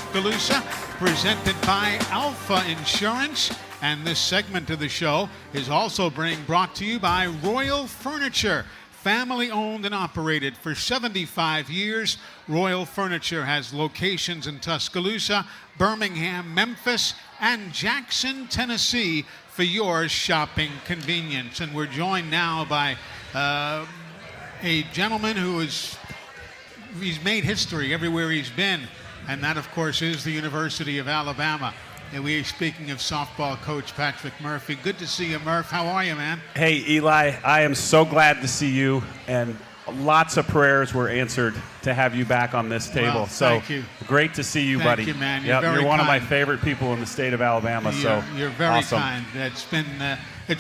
Tuscaloosa, presented by Alfa Insurance. And this segment of the show is also being brought to you by Royal Furniture. Family owned and operated for 75 years, Royal Furniture has locations in Tuscaloosa, Birmingham, Memphis, and Jackson, Tennessee for your shopping convenience. And we're joined now by a gentleman who he's made history everywhere he's been, and that, of course, is the University of Alabama. And we're speaking of softball coach Patrick Murphy. Good to see you, Murph. How are you, man? Hey, Eli, I am so glad to see you, and lots of prayers were answered to have you back on this table. Well, thank you. Great to see you, buddy. Thank you, man. You're one of my favorite people in the state of Alabama. You're very awesome. kind. It's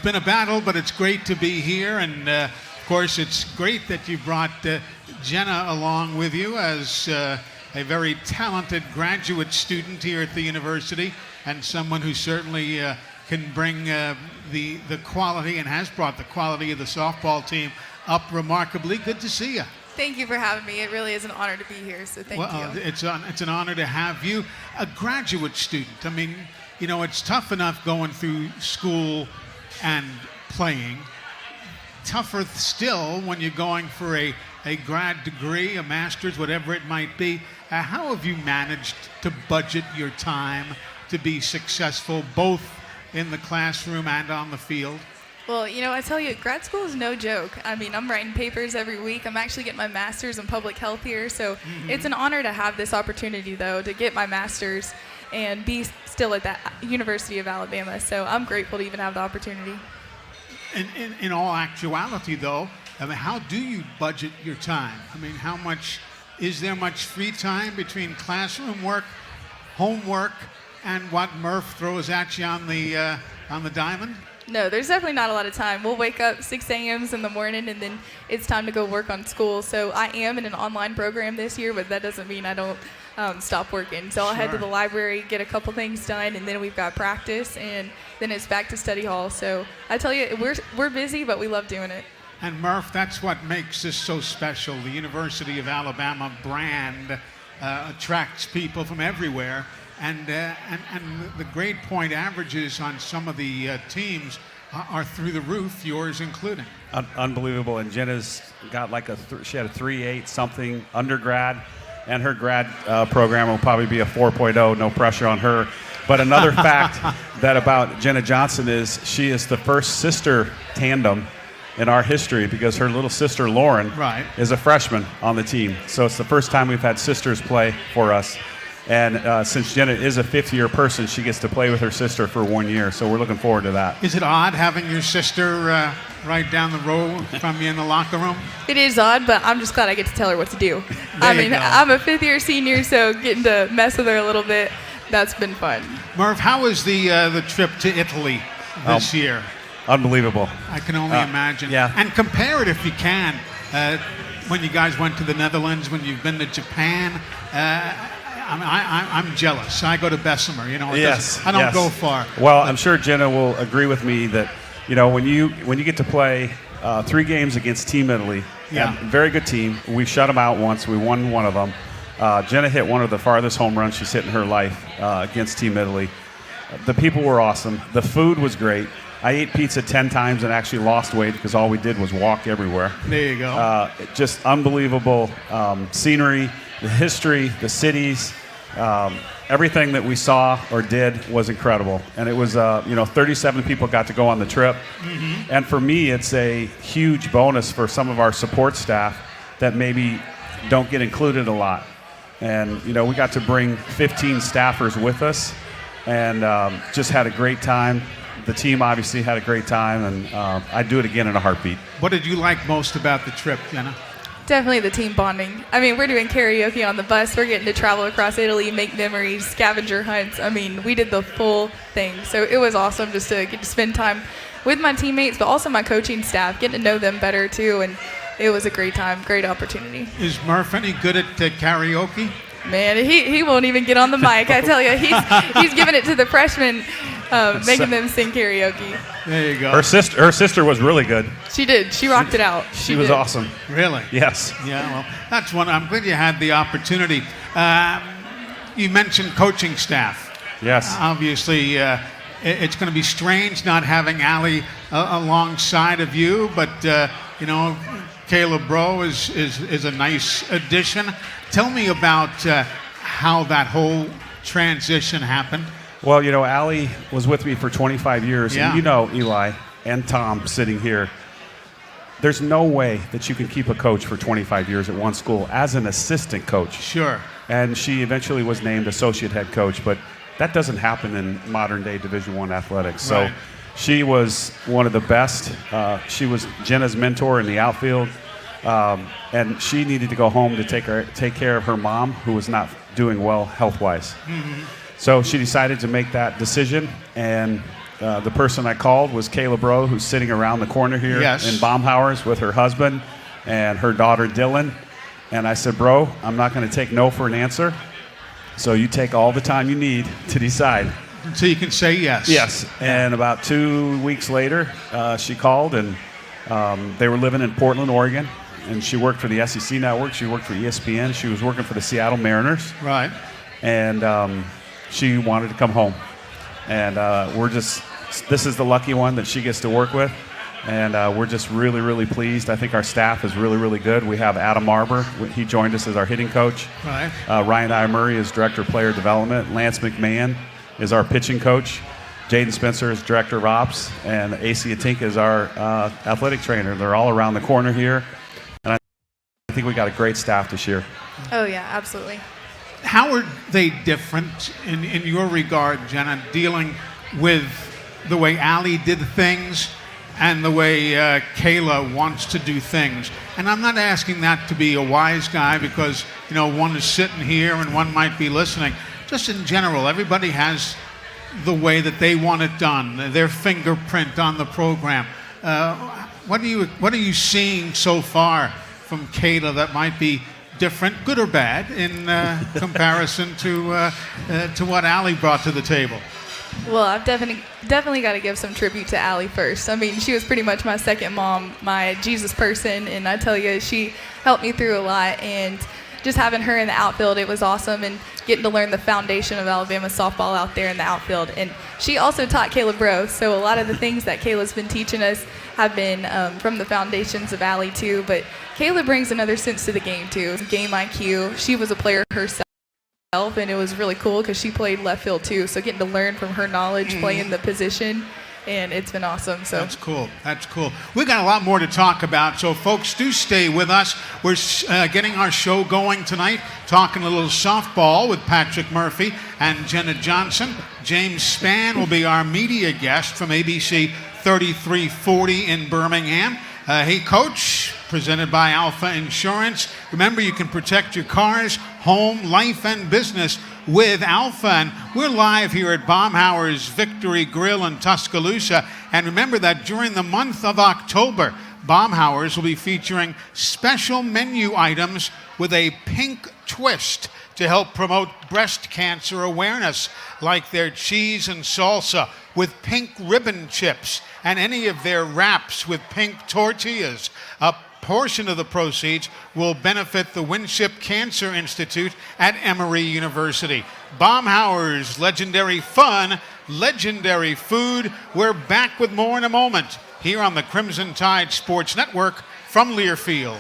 been a battle, but it's great to be here. And of course, it's great that you brought Jenna along with you as a very talented graduate student here at the university, and someone who certainly can bring the quality and has brought the quality of the softball team up remarkably. Good to see you. Thank you for having me. It really is an honor to be here, so thank you. It's an honor to have you, a graduate student. I mean, you know, it's tough enough going through school and playing. Tougher still when you're going for a grad degree, a master's, whatever it might be. How have you managed to budget your time to be successful both in the classroom and on the field? Well, you know, I tell you, grad school is no joke. I mean, I'm writing papers every week. I'm actually getting my master's in public health here, so it's an honor to have this opportunity, though, to get my master's and be still at that University of Alabama. So I'm grateful to even have the opportunity. In all actuality, though, I mean, how do you budget your time? I mean, is there much free time between classroom work, homework, and what Murph throws at you on the diamond? No, there's definitely not a lot of time. We'll wake up 6 a.m. in the morning, and then it's time to go work on school. So I am in an online program this year, but that doesn't mean I don't stop working. So I'll head to the library, get a couple things done, and then we've got practice, and then it's back to study hall. So I tell you, we're busy, but we love doing it. And Murph, that's what makes this so special. The University of Alabama brand attracts people from everywhere. And the grade point averages on some of the teams are through the roof, yours including. Unbelievable. And Jenna's got like she had a 3.8 something undergrad, and her grad program will probably be a 4.0. No pressure on her. But another fact that about Jenna Johnson is she is the first sister tandem in our history, because her little sister Lauren is a freshman on the team. So it's the first time we've had sisters play for us. And since Jenna is a fifth-year person, she gets to play with her sister for 1 year. So we're looking forward to that. Is it odd having your sister right down the road from you in the locker room? It is odd, but I'm just glad I get to tell her what to do. I'm a fifth-year senior, so getting to mess with her a little bit, that's been fun. Murph, how was the trip to Italy this year? Unbelievable. I can only imagine. Yeah. And compare it if you can. When you guys went to the Netherlands, when you've been to Japan. I'm jealous. I go to Bessemer, you know. I don't go far. Well, I'm sure Jenna will agree with me that, you know, when you get to play 3 games against Team Italy, very good team. We shut them out once. We won one of them. Jenna hit one of the farthest home runs she's hit in her life against Team Italy. The people were awesome. The food was great. I ate pizza 10 times and actually lost weight because all we did was walk everywhere. There you go. Just unbelievable scenery, the history, the cities, everything that we saw or did was incredible. And it was, 37 people got to go on the trip. And for me, it's a huge bonus for some of our support staff that maybe don't get included a lot. And, you know, we got to bring 15 staffers with us and just had a great time. The team obviously had a great time, and I'd do it again in a heartbeat. What did you like most about the trip, Jenna? Definitely the team bonding. I mean, we're doing karaoke on the bus. We're getting to travel across Italy, make memories, scavenger hunts. I mean, we did the full thing. So it was awesome just to get to spend time with my teammates, but also my coaching staff, getting to know them better too. And it was a great time, great opportunity. Is Murph any good at karaoke? Man, he won't even get on the mic. I tell you, he's giving it to the freshmen, making them sing karaoke. There you go. Her sister was really good. She did. She rocked it out. She was awesome. Really? Yes. Yeah. Well, that's one. I'm glad you had the opportunity. You mentioned coaching staff. Yes. Obviously, it's going to be strange not having Allie alongside of you, but Caleb Bro is a nice addition. Tell me about how that whole transition happened. Well, Allie was with me for 25 years, Yeah. and Eli and Tom sitting here. There's no way that you can keep a coach for 25 years at one school as an assistant coach. Sure. And she eventually was named associate head coach, but that doesn't happen in modern day Division I athletics. So Right. she was one of the best. She was Jenna's mentor in the outfield, and she needed to go home to take care of her mom, who was not doing well health-wise. Mm-hmm. So she decided to make that decision, and the person I called was Kayla Bro, who's sitting around the corner here Yes. in Baumhauer's with her husband and her daughter Dylan. And I said, Bro, I'm not going to take no for an answer. So you take all the time you need to decide. So you can say yes. Yes. And about 2 weeks later, she called, and they were living in Portland, Oregon. And she worked for the SEC Network. She worked for ESPN. She was working for the Seattle Mariners. Right. And she wanted to come home. And this is the lucky one that she gets to work with. And we're just really, really pleased. I think our staff is really, really good. We have Adam Arbor. He joined us as our hitting coach. Right. Ryan I. Murray is director of player development. Lance McMahon is our pitching coach. Jaden Spencer is director of ops. And AC Atink is our athletic trainer. They're all around the corner here. And I think we got a great staff this year. Oh, yeah, absolutely. How are they different in your regard, Jenna, dealing with the way Allie did things and the way Kayla wants to do things? And I'm not asking that to be a wise guy because, one is sitting here and one might be listening. Just in general, everybody has the way that they want it done, their fingerprint on the program. What are you seeing so far from Kayla that might be different, good or bad, in comparison to what Allie brought to the table? Well, I've definitely got to give some tribute to Allie first. I mean, she was pretty much my second mom, my Jesus person, and I tell you, she helped me through a lot. And just having her in the outfield, it was awesome, and getting to learn the foundation of Alabama softball out there in the outfield. And she also taught Kayla Bro, so a lot of the things that Kayla's been teaching us have been from the foundations of Allie too. But Kayla brings another sense to the game too, game IQ. She was a player herself. And it was really cool because she played left field too, so getting to learn from her knowledge, playing the position, and it's been awesome. So That's cool. That's cool. We got a lot more to talk about, so folks, do stay with us. We're getting our show going tonight, talking a little softball with Patrick Murphy and Jenna Johnson. James Spann will be our media guest from ABC 3340 in Birmingham. Hey, Coach, presented by Alfa Insurance. Remember, you can protect your cars, home, life, and business with Alfa. And we're live here at Baumhauer's Victory Grill in Tuscaloosa. And remember that during the month of October, Baumhauer's will be featuring special menu items with a pink twist to help promote breast cancer awareness, like their cheese and salsa with pink ribbon chips and any of their wraps with pink tortillas. A portion of the proceeds will benefit the Winship Cancer Institute at Emory University. Baumhauer's legendary fun, legendary food. We're back with more in a moment here on the Crimson Tide Sports Network from Learfield.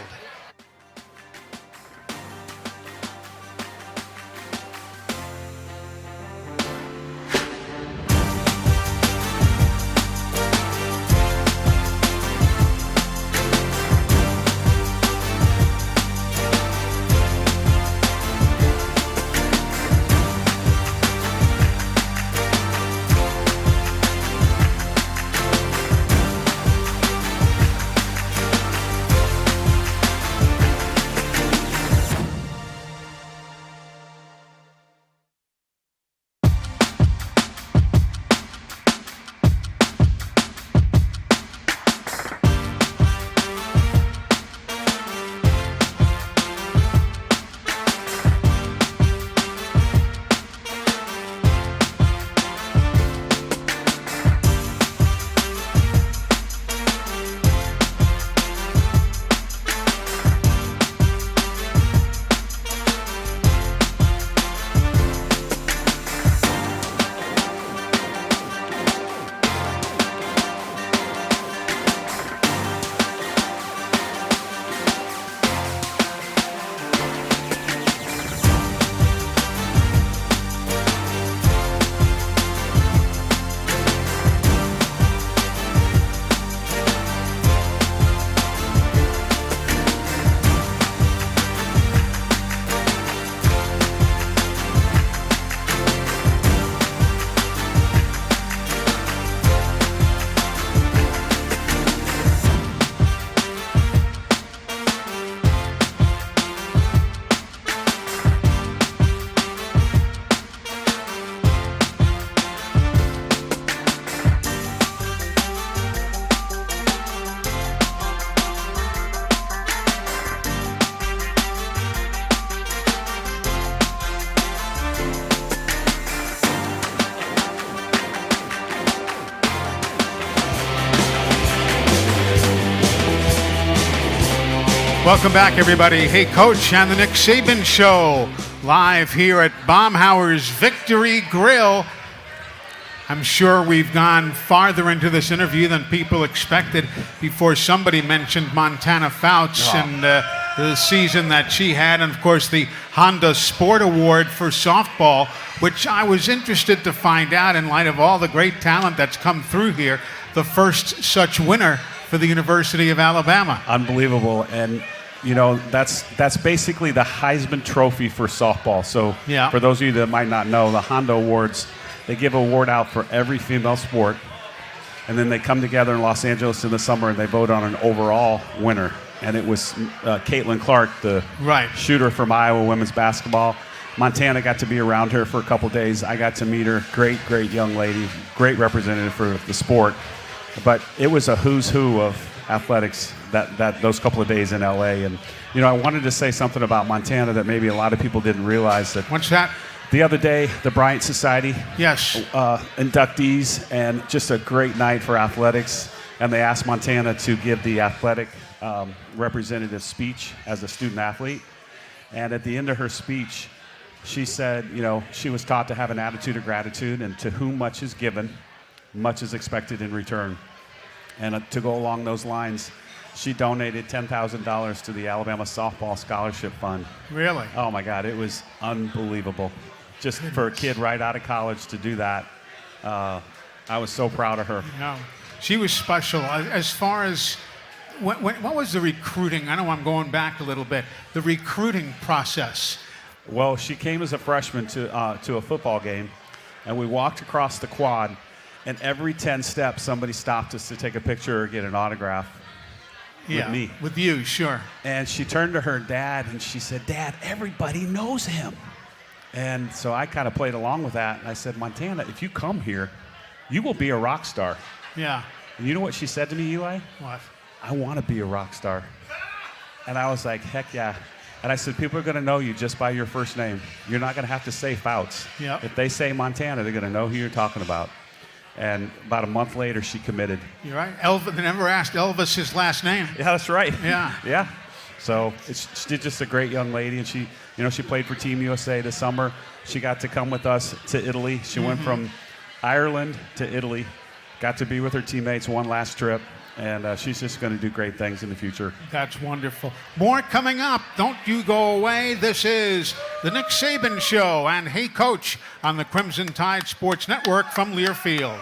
Welcome back, everybody. Hey, Coach, and the Nick Saban Show, live here at Baumhauer's Victory Grill. I'm sure we've gone farther into this interview than people expected before somebody mentioned Montana Fouts and the season that she had, and of course the Honda Sport Award for softball, which I was interested to find out, in light of all the great talent that's come through here, the first such winner for the University of Alabama. Unbelievable. And you know, that's basically the Heisman Trophy for softball. So for those of you that might not know, the Honda Awards, they give an award out for every female sport, and then they come together in Los Angeles in the summer and they vote on an overall winner. And it was Caitlin Clark, the shooter from Iowa women's basketball. Montana got to be around her for a couple days. I got to meet her. Great, great young lady. Great representative for the sport. But it was a who's who of athletics that those couple of days in LA. And you know, I wanted to say something about Montana that maybe a lot of people didn't realize. That what's that? The other day, the Bryant Society inductees, and just a great night for athletics. And they asked Montana to give the athletic representative speech as a student athlete. And at the end of her speech, she said, you know, she was taught to have an attitude of gratitude, and to whom much is given, much is expected in return. And to go along those lines, she donated $10,000 to the Alabama Softball Scholarship Fund. Really? Oh, my God. It was unbelievable. Just for a kid right out of college to do that. I was so proud of her. Yeah. She was special. As far as, what was the recruiting? I know I'm going back a little bit. The recruiting process. Well, she came as a freshman to a football game, and we walked across the quad. And every 10 steps, somebody stopped us to take a picture or get an autograph with me. With you, sure. And she turned to her dad and she said, "Dad, everybody knows him." And so I kind of played along with that. And I said, "Montana, if you come here, you will be a rock star." Yeah. And you know what she said to me, Eli? What? "I want to be a rock star." And I was like, heck yeah. And I said, people are going to know you just by your first name. You're not going to have to say Fouts. Yep. If they say Montana, they're going to know who you're talking about. And about a month later, she committed. You're right. They never asked Elvis his last name. Yeah, that's right. Yeah. Yeah. So she's just a great young lady, and she played for Team USA this summer. She got to come with us to Italy. She went from Ireland to Italy, got to be with her teammates one last trip, and she's just going to do great things in the future. That's wonderful. More coming up. Don't you go away. This is the Nick Saban Show and Hey Coach on the Crimson Tide Sports Network from Learfield.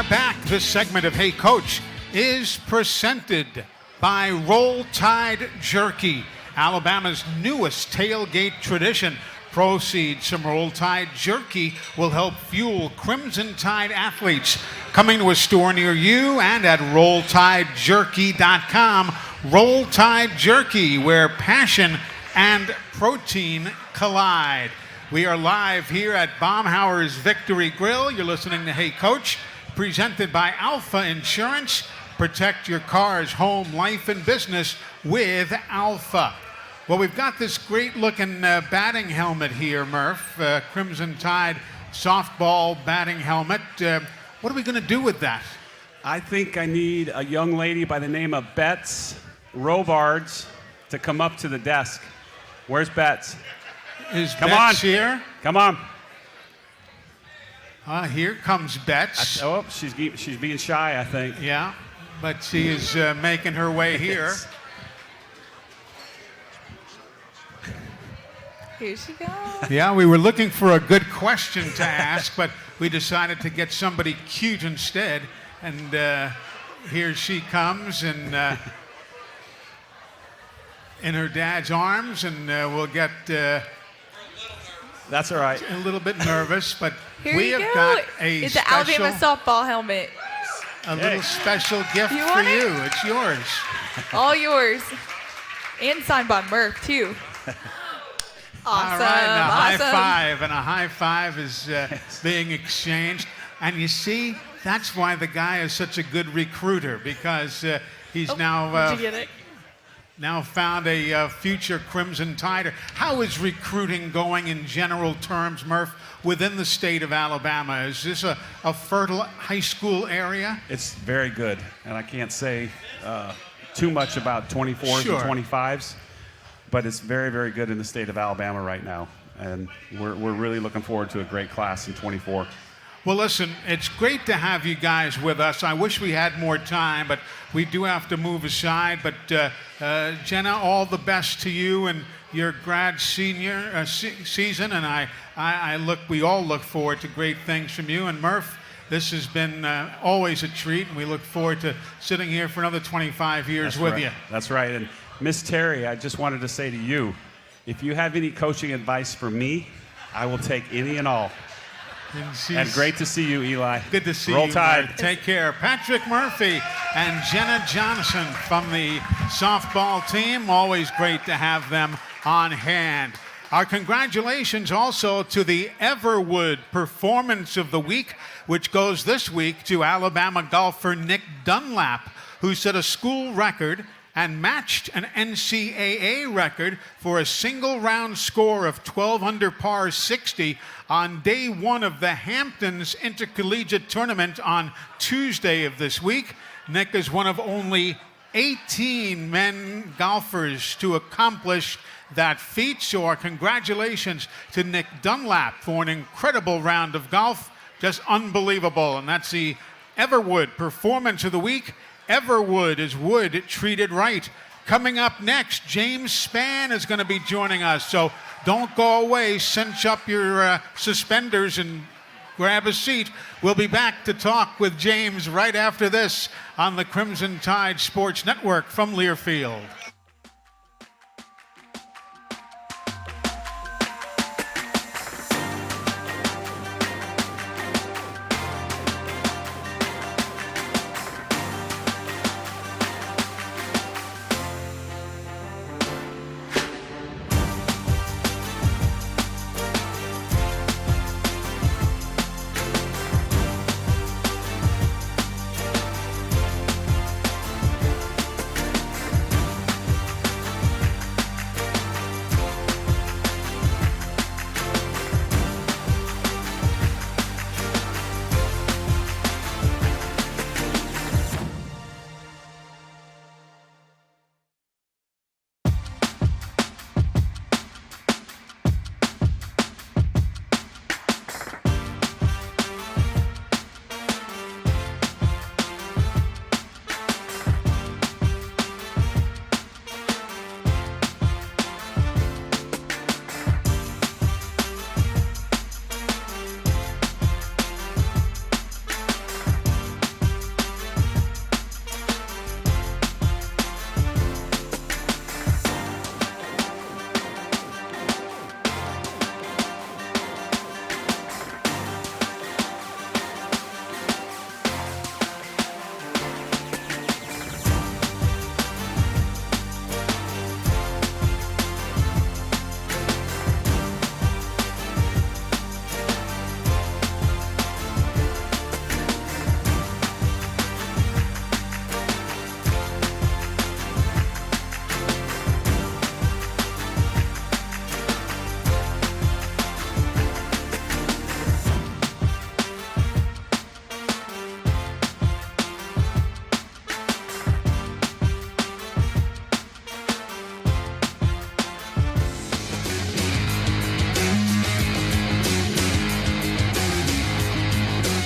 are back. This segment of Hey Coach is presented by Roll Tide Jerky, Alabama's newest tailgate tradition. Proceeds from Roll Tide Jerky will help fuel Crimson Tide athletes. Coming to a store near you and at rolltidejerky.com. Roll Tide Jerky, where passion and protein collide. We are live here at Baumhauer's Victory Grill. You're listening to Hey Coach, presented by Alfa Insurance. Protect your car's home, life, and business with Alfa. Well, we've got this great-looking batting helmet here, Murph. Crimson Tide softball batting helmet. What are we going to do with that? I think I need a young lady by the name of Bets Rovards to come up to the desk. Where's Bets? Come on here? Come on. Here comes Bets. She's being shy, I think. Yeah, but she is making her way here. Here she goes. Yeah, we were looking for a good question to ask, but we decided to get somebody cute instead. And here she comes, and in her dad's arms, and we'll get. That's all right. A little bit nervous, but Here we you have go. got a It's special, an Alabama softball helmet. a little special gift You for want it? you. It's yours. All yours. And signed by Murph, too. Awesome. All right, now awesome. high five, and a high five is being exchanged. And you see, that's why the guy is such a good recruiter, because he's now Did you get it? now found a future Crimson Tider. How is recruiting going in general terms, Murph, within the state of Alabama? Is this a fertile high school area? It's very good, and I can't say too much about 24s Sure. and 25s, but it's very, very good in the state of Alabama right now, and we're really looking forward to a great class in 24. Well, listen, it's great to have you guys with us. I wish we had more time, but we do have to move aside. But Jenna, all the best to you and your grad senior season, and we all look forward to great things from you. And Murph, this has been always a treat, and we look forward to sitting here for another 25 years with you. That's right. And Miss Terry, I just wanted to say to you, if you have any coaching advice for me, I will take any and all. And great to see you, Eli. Good to see Roll you. Tide. Murph. Take care. Patrick Murphy and Jenna Johnson from the softball team. Always great to have them on hand. Our congratulations also to the Everwood Performance of the Week, which goes this week to Alabama golfer Nick Dunlap, who set a school record and matched an NCAA record for a single round score of 12 under par 60 on day one of the Hamptons Intercollegiate Tournament on Tuesday of this week. Nick is one of only 18 men golfers to accomplish that feat, so our congratulations to Nick Dunlap for an incredible round of golf. Just unbelievable, and that's the Everwood Performance of the Week. Everwood is wood treated right. Coming up next, James Spann is going to be joining us. So don't go away. Cinch up your suspenders and grab a seat. We'll be back to talk with James right after this on the Crimson Tide Sports Network from Learfield.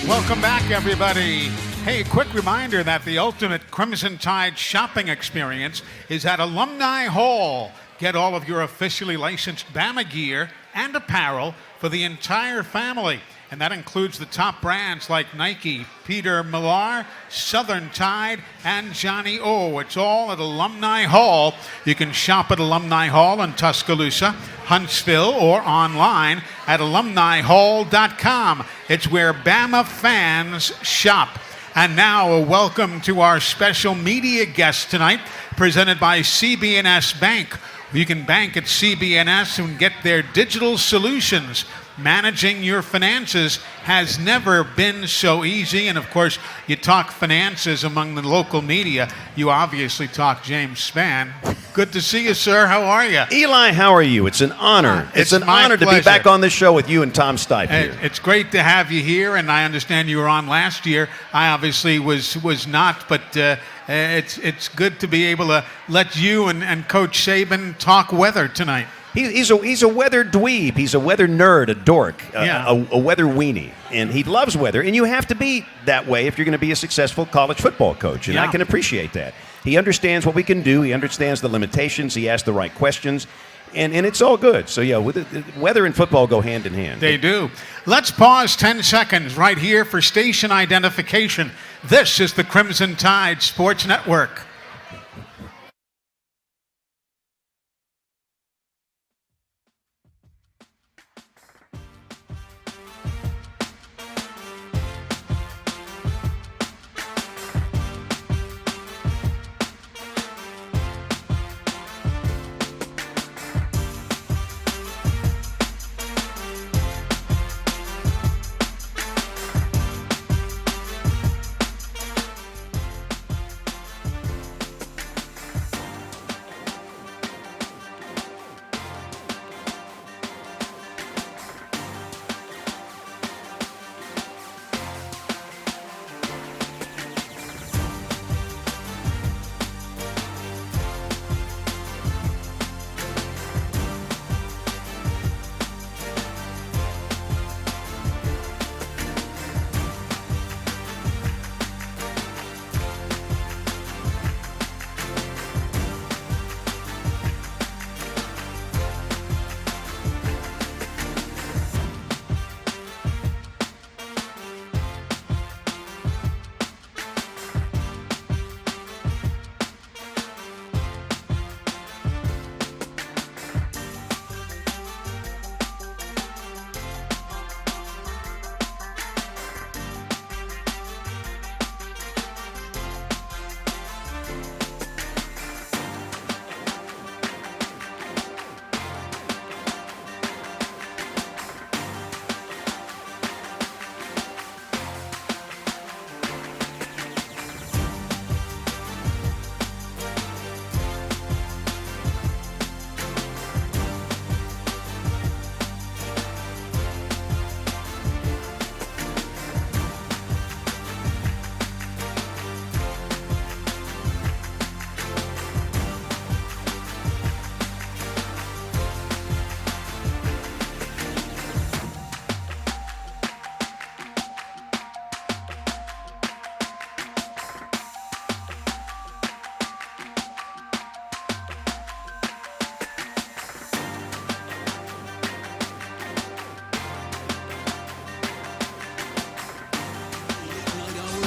Welcome back, everybody. Hey, quick reminder that the ultimate Crimson Tide shopping experience is at Alumni Hall. Get all of your officially licensed Bama gear and apparel for the entire family. And that includes the top brands like Nike, Peter Millar, Southern Tide, and Johnny O. It's all at Alumni Hall. You can shop at Alumni Hall in Tuscaloosa, Huntsville, or online at alumnihall.com. It's where Bama fans shop. And now a welcome to our special media guest tonight, presented by CB&S Bank. You can bank at CB&S and get their digital solutions. Managing your finances has never been so easy. And of course, you talk finances among the local media. You obviously talk James Spann. Good to see you, sir. How are you? Eli, how are you? It's an honor. It's an honor to be back on this show with you and Tom Stipe here. It's great to have you here, and I understand you were on last year. I obviously was not, but it's good to be able to let you and Coach Saban talk weather tonight. He's a weather dweeb. He's a weather nerd, a dork, a weather weenie. And he loves weather. And you have to be that way if you're going to be a successful college football coach. And I can appreciate that. He understands what we can do. He understands the limitations. He asks the right questions. And it's all good. So, yeah, weather and football go hand in hand. They do. Let's pause 10 seconds right here for station identification. This is the Crimson Tide Sports Network.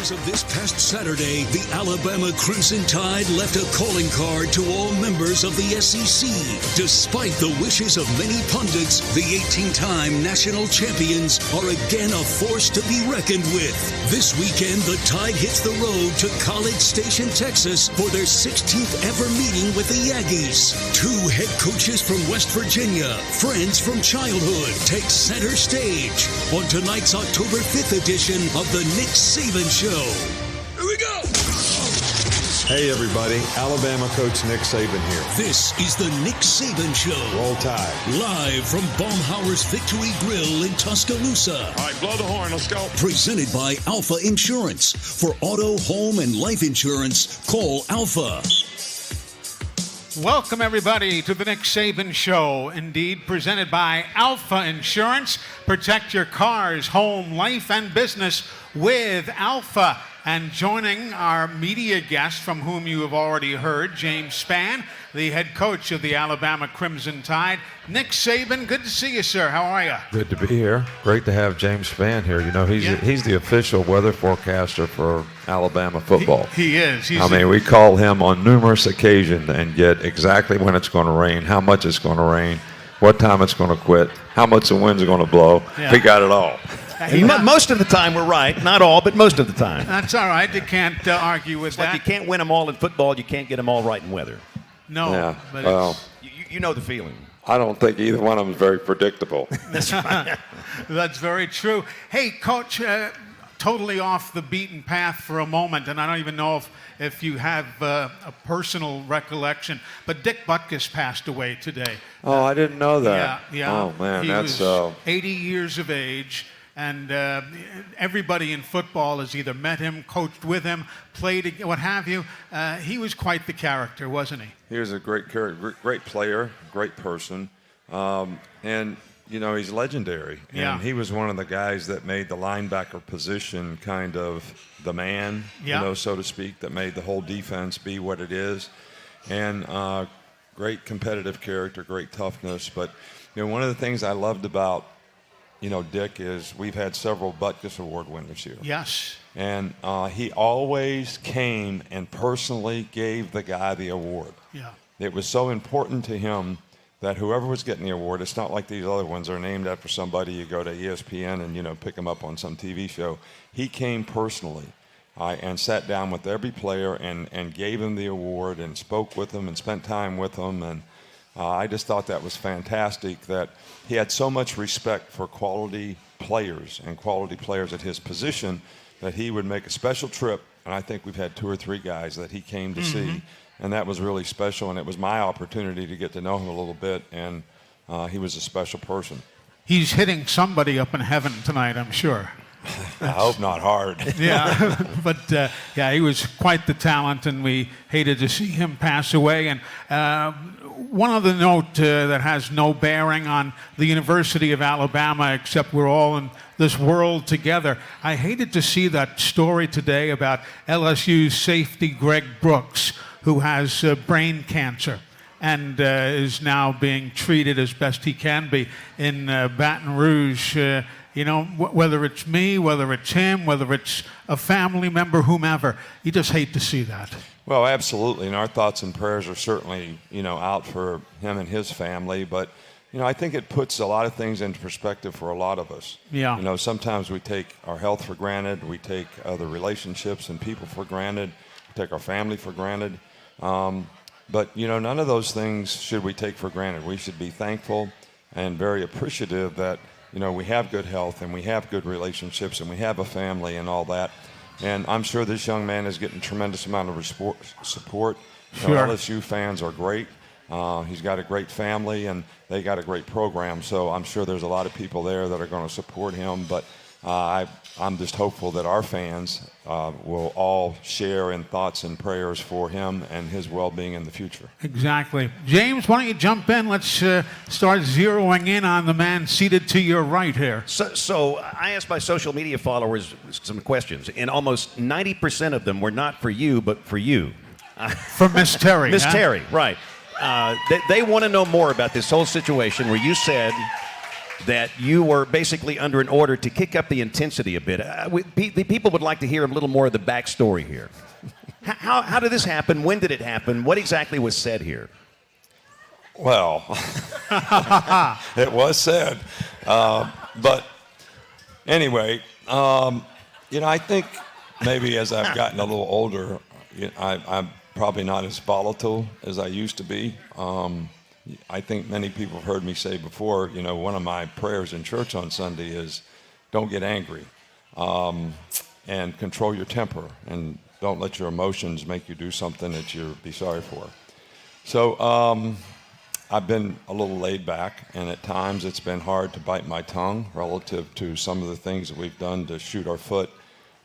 Of this past Saturday, the Alabama Crimson Tide left a calling card to all members of the SEC. Despite the wishes of many pundits, the 18-time national champions are again a force to be reckoned with. This weekend, the Tide hits the road to College Station, Texas for their 16th ever meeting with the Aggies. Two head coaches from West Virginia, friends from childhood, take center stage on tonight's October 5th edition of the Nick Saban Show. Here we go! Hey everybody, Alabama coach Nick Saban here. This is the Nick Saban Show. Roll Tide. Live from Baumhauer's Victory Grill in Tuscaloosa. All right, blow the horn, let's go. Presented by Alfa Insurance. For auto, home, and life insurance, call Alfa. Welcome, everybody, to the Nick Saban Show, indeed presented by Alfa Insurance. Protect your cars, home, life, and business with Alfa. And joining our media guest, from whom you have already heard, James Spann, the head coach of the Alabama Crimson Tide. Nick Saban, good to see you, sir. How are you? Good to be here. Great to have James Spann here. You know, he's the official weather forecaster for Alabama football. He is. We call him on numerous occasions and get exactly when it's going to rain, how much it's going to rain, what time it's going to quit, how much the wind's going to blow. Yeah. We got it all. Most of the time we're right. Not all, but most of the time. That's all right. You can't argue with that. Like you can't win them all in football. You can't get them all right in weather. No. Yeah, But well, You know the feeling. I don't think either one of them is very predictable. That's very true. Hey, Coach, totally off the beaten path for a moment, and I don't even know if you have a personal recollection, but Dick Butkus passed away today. Oh, I didn't know that. Yeah. Oh, man, he that's was 80 years of age. And everybody in football has either met him, coached with him, played, what have you. He was quite the character, wasn't he? He was a great character, great player, great person. And, you know, he's legendary. And Yeah. he was one of the guys that made the linebacker position kind of the man, Yeah. you know, so to speak, that made the whole defense be what it is. And great competitive character, great toughness. But, you know, one of the things I loved about Dick is we've had several Butkus Award winners here. Yes. And he always came and personally gave the guy the award. Yeah. It was so important to him that whoever was getting the award, it's not like these other ones are named after somebody. You go to ESPN and, pick them up on some TV show. He came personally and sat down with every player and gave him the award and spoke with them and spent time with them. And I just thought that was fantastic, that he had so much respect for quality players and quality players at his position that he would make a special trip. And I think we've had 2 or 3 guys that he came to see. And that was really special. And it was my opportunity to get to know him a little bit. And he was a special person. He's hitting somebody up in heaven tonight, I'm sure. I hope not hard. Yeah, but he was quite the talent, and we hated to see him pass away. And one other note that has no bearing on the University of Alabama, except we're all in this world together. I hated to see that story today about LSU's safety Greg Brooks, who has brain cancer and is now being treated as best he can be in Baton Rouge. Whether it's me, whether it's him, whether it's a family member, whomever, you just hate to see that. Well, absolutely, and our thoughts and prayers are certainly, out for him and his family. But, I think it puts a lot of things into perspective for a lot of us. Yeah. Sometimes we take our health for granted, we take other relationships and people for granted, we take our family for granted. But, none of those things should we take for granted. We should be thankful and very appreciative that, we have good health and we have good relationships and we have a family and all that. And I'm sure this young man is getting a tremendous amount of support. Sure. LSU fans are great. He's got a great family and they got a great program. So I'm sure there's a lot of people there that are going to support him. But I'm just hopeful that our fans will all share in thoughts and prayers for him and his well-being in the future. Exactly. James, why don't you jump in? Let's start zeroing in on the man seated to your right here. So I asked my social media followers some questions, and almost 90% of them were not for you, but for you. For Miss Terry. Miss huh? Terry, right. They want to know more about this whole situation where you said that you were basically under an order to kick up the intensity a bit. The people would like to hear a little more of the backstory here. How did this happen? When did it happen? What exactly was said here? Well, it was said. But anyway, I think maybe as I've gotten a little older, I'm probably not as volatile as I used to be. I think many people have heard me say before, one of my prayers in church on Sunday is don't get angry and control your temper and don't let your emotions make you do something that you'll be sorry for. So I've been a little laid back, and at times it's been hard to bite my tongue relative to some of the things that we've done to shoot our foot.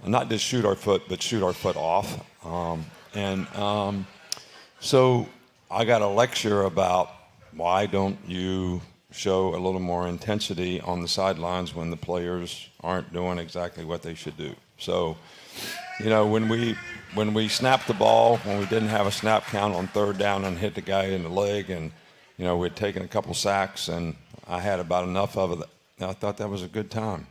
Not just shoot our foot, but shoot our foot off. So I got a lecture about why don't you show a little more intensity on the sidelines when the players aren't doing exactly what they should do. So, you know, when we snapped the ball, when we didn't have a snap count on third down and hit the guy in the leg, and, you know, we'd taken a couple sacks and I had about enough of it, I thought that was a good time.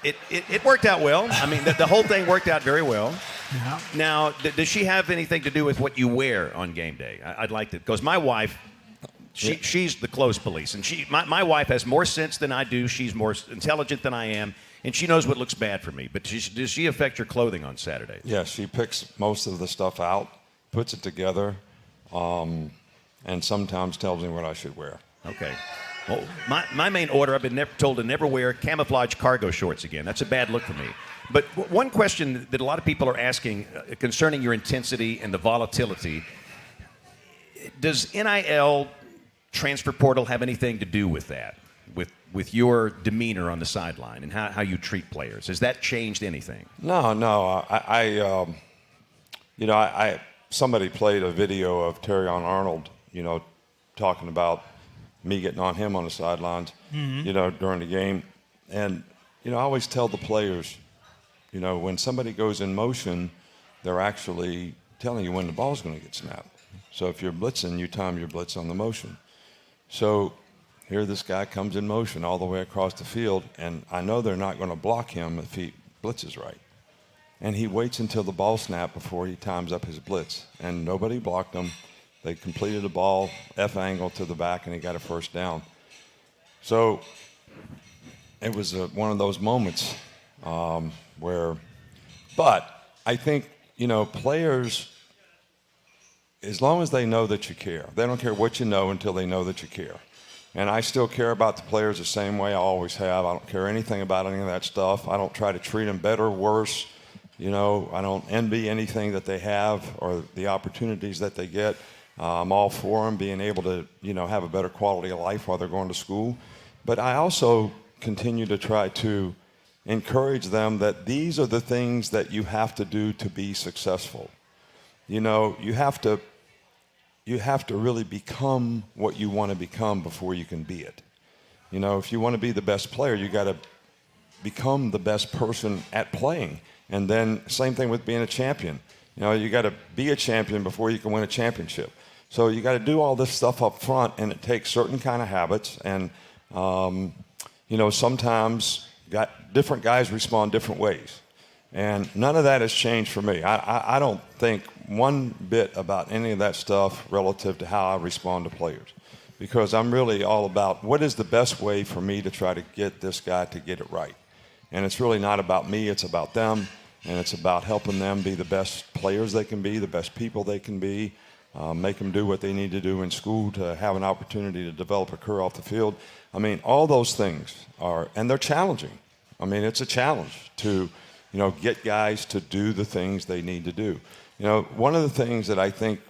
It worked out well. I mean, the whole thing worked out very well. Yeah. Now, does she have anything to do with what you wear on game day? I'd like to, because my wife, she's the clothes police, and my wife has more sense than I do. She's more intelligent than I am, and she knows what looks bad for me. But does she affect your clothing on Saturday? Yeah, she picks most of the stuff out, puts it together, and sometimes tells me what I should wear. Okay. Well, my main order, I've been told to never wear camouflage cargo shorts again. That's a bad look for me. But one question that a lot of people are asking concerning your intensity and the volatility, does NIL transfer portal have anything to do with that, with your demeanor on the sideline and how you treat players? Has that changed anything? No. Somebody played a video of Terrion Arnold, you know, talking about me getting on him on the sidelines, you know, during the game. And, you know, I always tell the players, you know, when somebody goes in motion, they're actually telling you when the ball's going to get snapped. So if you're blitzing, you time your blitz on the motion. So here this guy comes in motion all the way across the field, and I know they're not going to block him if he blitzes right. And he waits until the ball snapped before he times up his blitz. And nobody blocked him. They completed the ball, F angle to the back, and he got a first down. So it was one of those moments where, but I think, you know, players, as long as they know that you care, they don't care what you know until they know that you care. And I still care about the players the same way I always have. I don't care anything about any of that stuff. I don't try to treat them better or worse. You know, I don't envy anything that they have or the opportunities that they get. I'm all for them being able to, you know, have a better quality of life while they're going to school. But I also continue to try to encourage them that these are the things that you have to do to be successful. You know, you have to really become what you want to become before you can be it. You know, if you want to be the best player, you got to become the best person at playing. And then same thing with being a champion. You know, you got to be a champion before you can win a championship. So you got to do all this stuff up front, and it takes certain kind of habits. And, you know, sometimes different guys respond different ways. And none of that has changed for me. I don't think one bit about any of that stuff relative to how I respond to players. Because I'm really all about what is the best way for me to try to get this guy to get it right. And it's really not about me, it's about them. And it's about helping them be the best players they can be, the best people they can be, make them do what they need to do in school to have an opportunity to develop a career off the field. I mean, all those things and they're challenging. I mean, it's a challenge to, you know, get guys to do the things they need to do. You know, one of the things that I think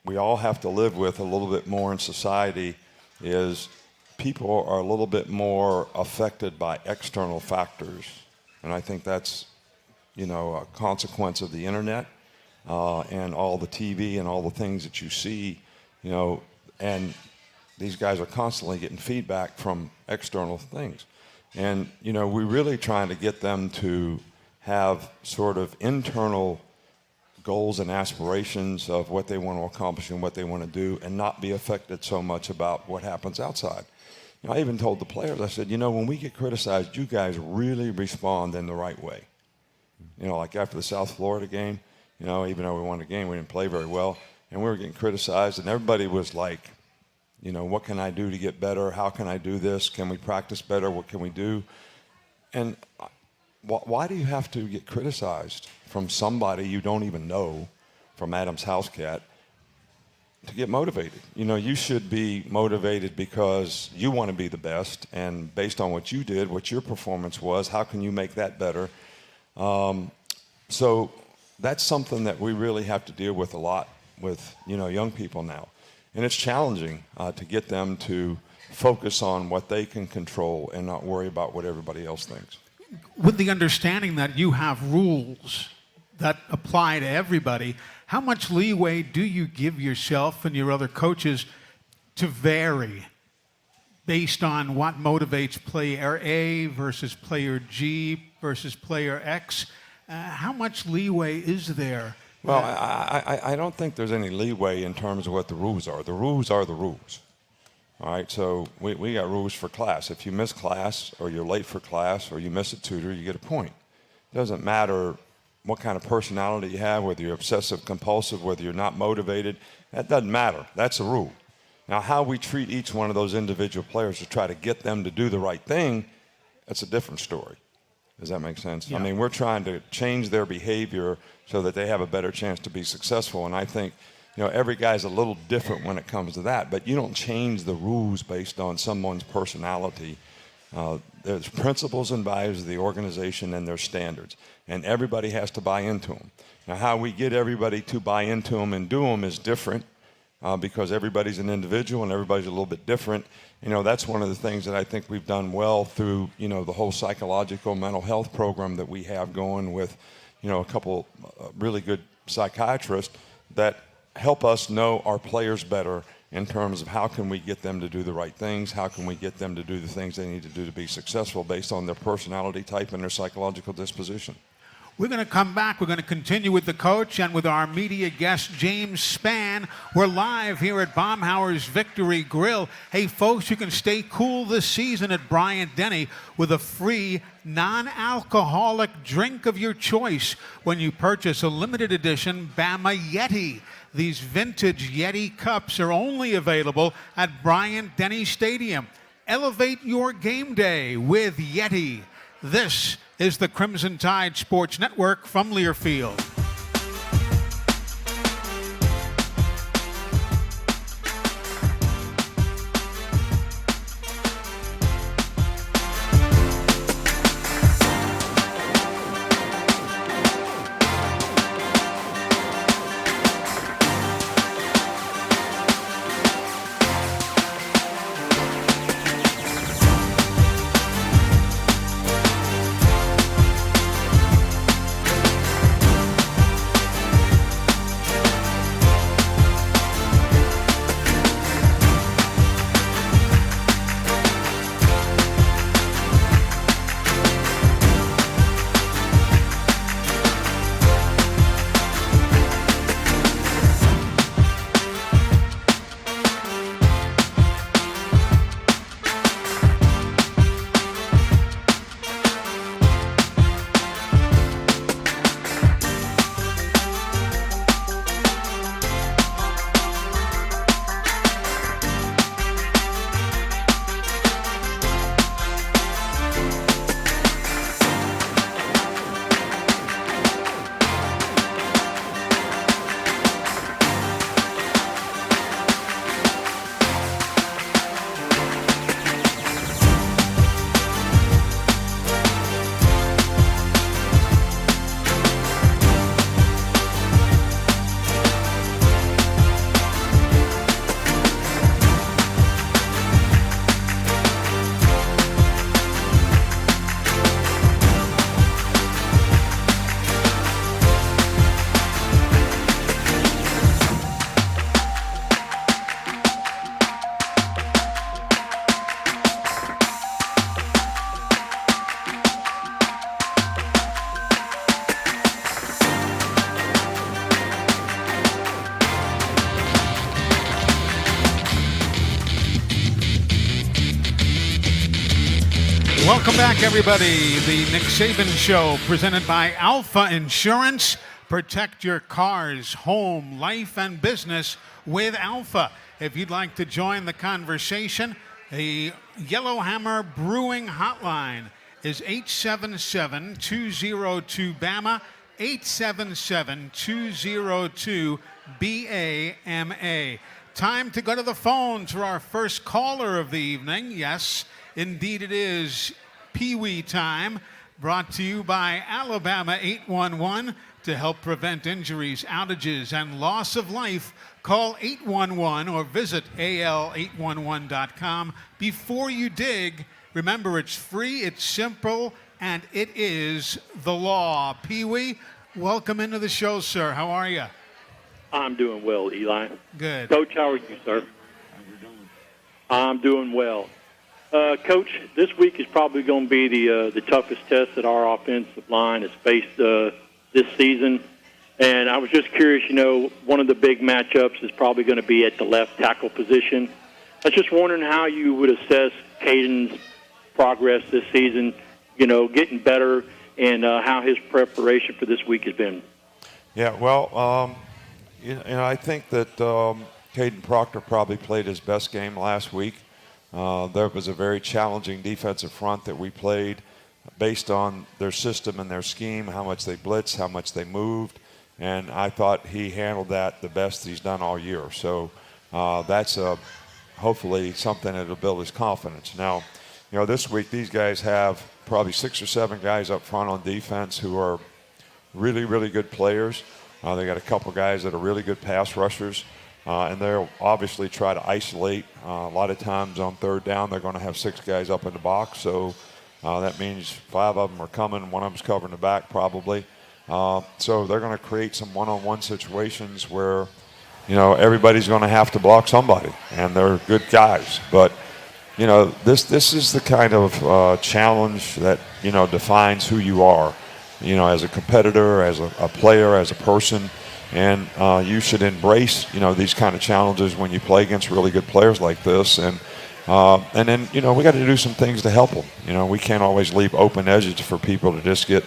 we all have to live with a little bit more in society is people are a little bit more affected by external factors. And I think that's, you know, a consequence of the internet and all the TV and all the things that you see, you know, and these guys are constantly getting feedback from external things. And, you know, we're really trying to get them to have sort of internal goals and aspirations of what they want to accomplish and what they want to do and not be affected so much about what happens outside. You know, I even told the players, I said, you know, when we get criticized, you guys really respond in the right way. You know, like after the South Florida game, you know, even though we won the game, we didn't play very well, and we were getting criticized, and everybody was like, you know, what can I do to get better? How can I do this? Can we practice better? What can we do? And why do you have to get criticized from somebody you don't even know, from Adam's house cat, to get motivated? You know, you should be motivated because you want to be the best, and based on what you did, what your performance was, how can you make that better? So that's something that we really have to deal with a lot with, you know, young people now. And it's challenging to get them to focus on what they can control and not worry about what everybody else thinks. With the understanding that you have rules that apply to everybody, how much leeway do you give yourself and your other coaches to vary based on what motivates player A versus player G versus player X? How much leeway is there? Well, I don't think there's any leeway in terms of what the rules are. The rules are the rules. All right, so we got rules for class. If you miss class or you're late for class or you miss a tutor, you get a point. It doesn't matter what kind of personality you have, whether you're obsessive compulsive, whether you're not motivated. That doesn't matter. That's a rule. Now, how we treat each one of those individual players to try to get them to do the right thing, that's a different story. Does that make sense? Yeah. I mean, we're trying to change their behavior so that they have a better chance to be successful. And I think, every guy's a little different when it comes to that. But you don't change the rules based on someone's personality. There's principles and values of the organization and their standards. And everybody has to buy into them. Now, how we get everybody to buy into them and do them is different. Because everybody's an individual and everybody's a little bit different. That's one of the things that I think we've done well through, the whole psychological mental health program that we have going with, a couple really good psychiatrists that help us know our players better in terms of how can we get them to do the right things, how can we get them to do the things they need to do to be successful based on their personality type and their psychological disposition. We're going to come back. We're going to continue with the coach and with our media guest, James Spann. We're live here at Baumhauer's Victory Grill. Hey, folks, you can stay cool this season at Bryant-Denny with a free non-alcoholic drink of your choice when you purchase a limited edition Bama Yeti. These vintage Yeti cups are only available at Bryant-Denny Stadium. Elevate your game day with Yeti. This is the Crimson Tide Sports Network from Learfield. Welcome back, everybody. The Nick Saban Show, presented by Alfa Insurance. Protect your cars, home, life, and business with Alfa. If you'd like to join the conversation, the Yellowhammer Brewing Hotline is 877-202-BAMA, 877-202-BAMA. Time to go to the phones for our first caller of the evening. Yes, indeed it is Pee Wee time, brought to you by Alabama 811. To help prevent injuries, outages, and loss of life, call 811 or visit al811.com. Before you dig, remember it's free, it's simple, and it is the law. Pee Wee, welcome into the show, sir. How are you? I'm doing well, Eli. Good. Coach, how are you, sir? I'm doing well. Coach, this week is probably going to be the toughest test that our offensive line has faced this season. And I was just curious, one of the big matchups is probably going to be at the left tackle position. I was just wondering how you would assess Caden's progress this season, getting better, and how his preparation for this week has been. Yeah, well, I think that Caden Proctor probably played his best game last week. There was a very challenging defensive front that we played based on their system and their scheme, how much they blitzed, how much they moved, and I thought he handled that the best he's done all year. So that's hopefully something that will build his confidence. Now, this week these guys have probably 6 or 7 guys up front on defense who are really, really good players. They got a couple guys that are really good pass rushers. And they'll obviously try to isolate. A lot of times on third down, they're going to have 6 guys up in the box. So that means 5 of them are coming. One of them's covering the back probably. So they're going to create some one-on-one situations where, everybody's going to have to block somebody. And they're good guys. But, this is the kind of challenge that, defines who you are, as a competitor, as a player, as a person. And you should embrace, these kind of challenges when you play against really good players like this. And then, we got to do some things to help them. We can't always leave open edges for people to just get,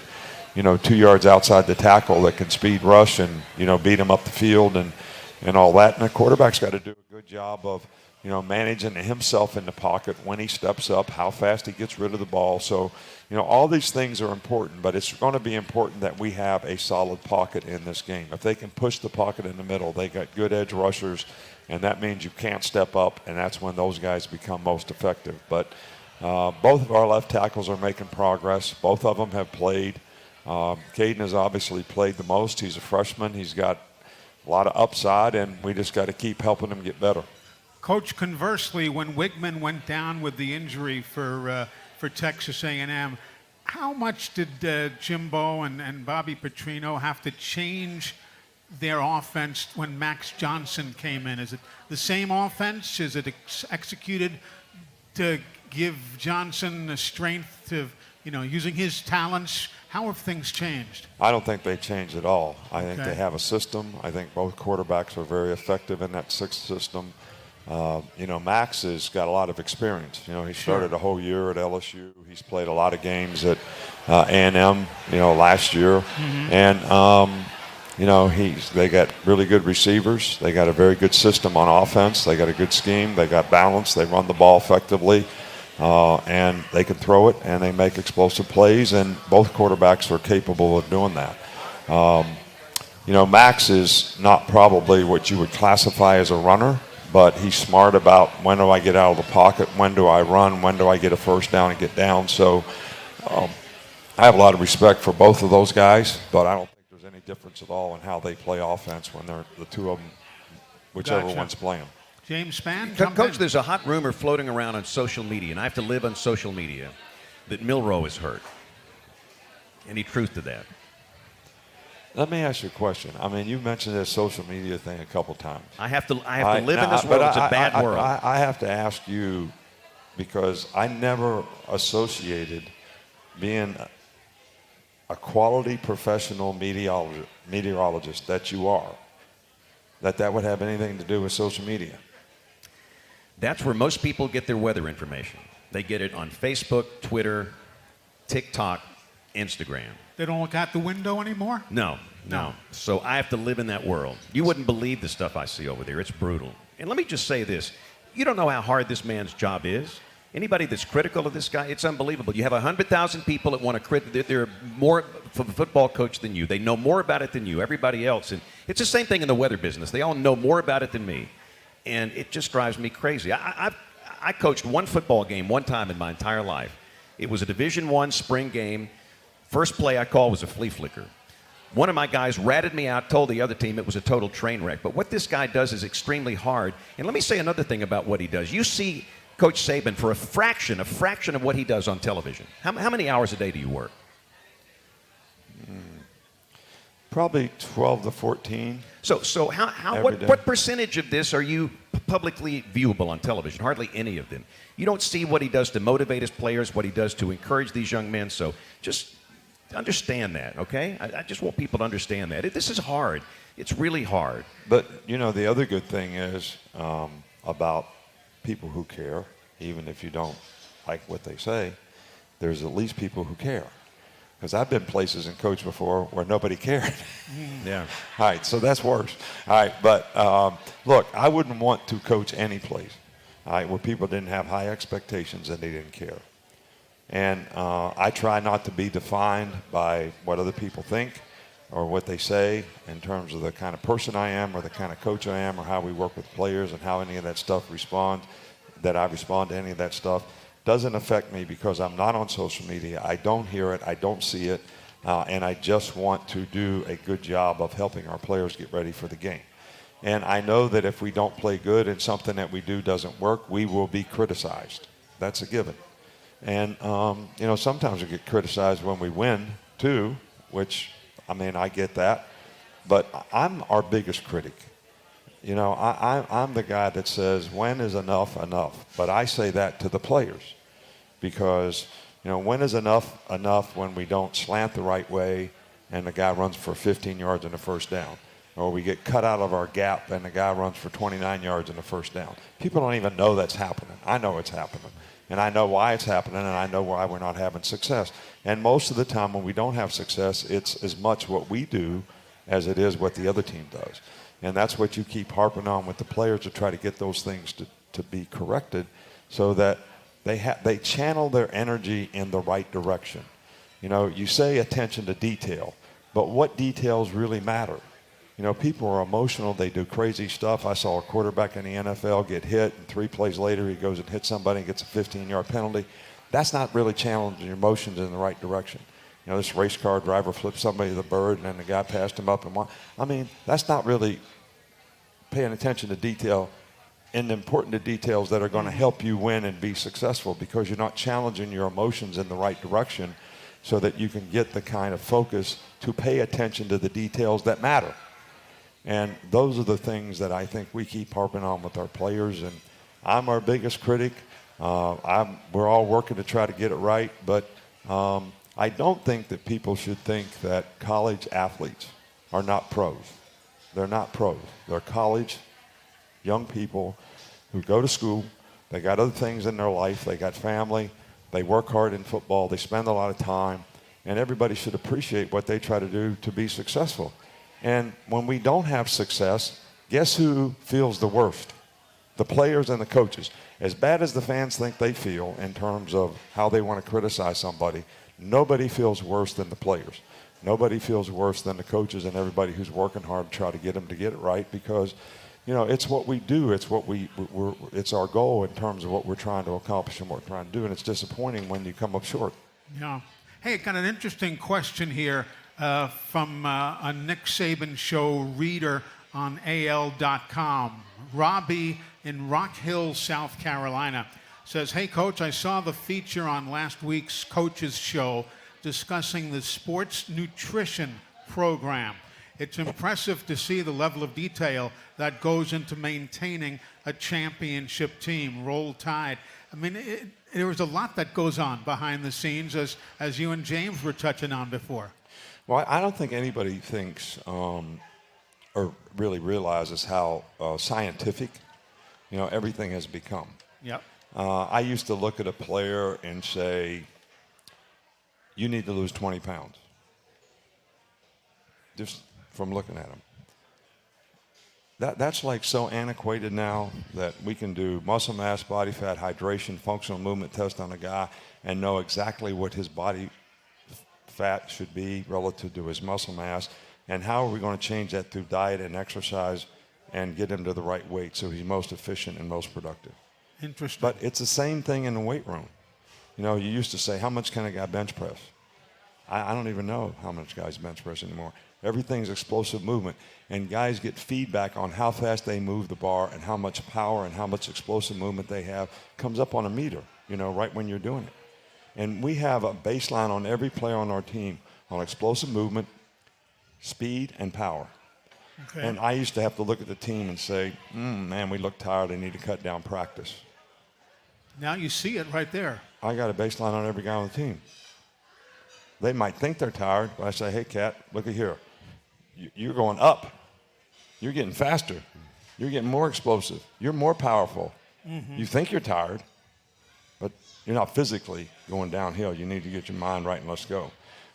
2 yards outside the tackle that can speed rush and, beat them up the field and all that. And the quarterback's got to do a good job of, managing himself in the pocket when he steps up, how fast he gets rid of the ball. So, all these things are important, but it's going to be important that we have a solid pocket in this game. If they can push the pocket in the middle, they got good edge rushers, and that means you can't step up, and that's when those guys become most effective. But both of our left tackles are making progress. Both of them have played. Caden has obviously played the most. He's a freshman. He's got a lot of upside, and we just got to keep helping him get better. Coach, conversely, when Wigman went down with the injury for Texas A&M, how much did Jimbo and Bobby Petrino have to change their offense when Max Johnson came in? Is it the same offense? Is it executed to give Johnson the strength to, using his talents? How have things changed? I don't think they changed at all. I think they have a system. I think both quarterbacks are very effective in that sixth system. Max has got a lot of experience. He started a whole year at LSU. He's played a lot of games at A&M, last year. Mm-hmm. And, they got really good receivers. They got a very good system on offense. They got a good scheme. They got balance. They run the ball effectively. And they can throw it, and they make explosive plays, and both quarterbacks are capable of doing that. Max is not probably what you would classify as a runner, but he's smart about when do I get out of the pocket, when do I run, when do I get a first down and get down. So I have a lot of respect for both of those guys, but I don't think there's any difference at all in how they play offense when they're the two of them, whichever one's playing. James Spann, Coach, there's a hot rumor floating around on social media, and I have to live on social media, that Milroe is hurt. Any truth to that? Let me ask you a question. I mean, you mentioned this social media thing a couple times. I have to live in this world. It's a bad world. I have to ask you, because I never associated being a quality professional meteorologist that you are, that would have anything to do with social media. That's where most people get their weather information. They get it on Facebook, Twitter, TikTok, Instagram. They don't look out the window anymore? No. So I have to live in that world. You wouldn't believe the stuff I see over there. It's brutal. And let me just say this. You don't know how hard this man's job is. Anybody that's critical of this guy, it's unbelievable. You have 100,000 people that want to criticize. They're more of a football coach than you. They know more about it than you, everybody else. And it's the same thing in the weather business. They all know more about it than me. And it just drives me crazy. I coached one football game one time in my entire life. It was a Division I spring game. First play I called was a flea flicker. One of my guys ratted me out, told the other team it was a total train wreck. But what this guy does is extremely hard. And let me say another thing about what he does. You see Coach Saban for a fraction of what he does on television. How many hours a day do you work? Probably 12 to 14. So what percentage of this are you publicly viewable on television? Hardly any of them. You don't see what he does to motivate his players, what he does to encourage these young men. So just understand that, okay? I just want people to understand that. This is hard. It's really hard. But, you know, the other good thing is about people who care, even if you don't like what they say, there's at least people who care. Because I've been places and coached before where nobody cared. Yeah. All right, so that's worse. All right, but look, I wouldn't want to coach any place, all right, where people didn't have high expectations and they didn't care. And I try not to be defined by what other people think or what they say in terms of the kind of person I am or the kind of coach I am or how we work with players and how any of that stuff that I respond to any of that stuff. Doesn't affect me because I'm not on social media. I don't hear it. I don't see it. And I just want to do a good job of helping our players get ready for the game. And I know that if we don't play good and something that we do doesn't work, we will be criticized. That's a given. And, you know, sometimes we get criticized when we win, too, which, I mean, I get that. But I'm our biggest critic. You know, I'm the guy that says, when is enough enough? But I say that to the players because, you know, when is enough enough when we don't slant the right way and the guy runs for 15 yards and a first down? Or we get cut out of our gap and the guy runs for 29 yards and a first down. People don't even know that's happening. I know it's happening. And I know why it's happening, and I know why we're not having success. And most of the time when we don't have success, it's as much what we do as it is what the other team does. And that's what you keep harping on with the players to try to get those things to be corrected so that they channel their energy in the right direction. You know, you say attention to detail, but what details really matter? You know, people are emotional. They do crazy stuff. I saw a quarterback in the NFL get hit, and 3 plays later he goes and hits somebody and gets a 15-yard penalty. That's not really channeling your emotions in the right direction. You know, this race car driver flipped somebody the bird, and then the guy passed him up and won. I mean, that's not really paying attention to detail and important to details that are going to help you win and be successful because you're not challenging your emotions in the right direction so that you can get the kind of focus to pay attention to the details that matter. And those are the things that I think we keep harping on with our players. And I'm our biggest critic. We're all working to try to get it right, but I don't think that people should think that college athletes are not pros. They're not pros. They're college young people who go to school. They got other things in their life. They got family. They work hard in football. They spend a lot of time. And everybody should appreciate what they try to do to be successful. And when we don't have success, guess who feels the worst? The players and the coaches. As bad as the fans think they feel in terms of how they want to criticize somebody, nobody feels worse than the players. Nobody feels worse than the coaches and everybody who's working hard to try to get them to get it right because, you know, it's what we do. It's what it's our goal in terms of what we're trying to accomplish and what we're trying to do. And it's disappointing when you come up short. Yeah. Hey, got an interesting question here from a Nick Saban show reader on AL.com. Robbie in Rock Hill, South Carolina says, hey, Coach, I saw the feature on last week's Coach's Show discussing the sports nutrition program. It's impressive to see the level of detail that goes into maintaining a championship team. Roll Tide. I mean, there was a lot that goes on behind the scenes, as you and James were touching on before. Well, I don't think anybody thinks or really realizes how scientific, you know, everything has become. Yep. I used to look at a player and say, you need to lose 20 pounds. Just from looking at him. That's like so antiquated now that we can do muscle mass, body fat, hydration, functional movement test on a guy and know exactly what his body fat should be relative to his muscle mass, and how are we going to change that through diet and exercise and get him to the right weight so he's most efficient and most productive. Interesting. But it's the same thing in the weight room. You know, you used to say, how much can a guy bench press? I don't even know how much guys bench press anymore. Everything's explosive movement, and guys get feedback on how fast they move the bar and how much power and how much explosive movement they have comes up on a meter, you know, right when you're doing it. And we have a baseline on every player on our team on explosive movement, speed and power. Okay. And I used to have to look at the team and say, man, we look tired. I need to cut down practice. Now you see it right there. I got a baseline on every guy on the team. They might think they're tired, but I say, hey, Cat, look at here. You're going up. You're getting faster. You're getting more explosive. You're more powerful. Mm-hmm. You think you're tired, but you're not physically going downhill. You need to get your mind right and let's go.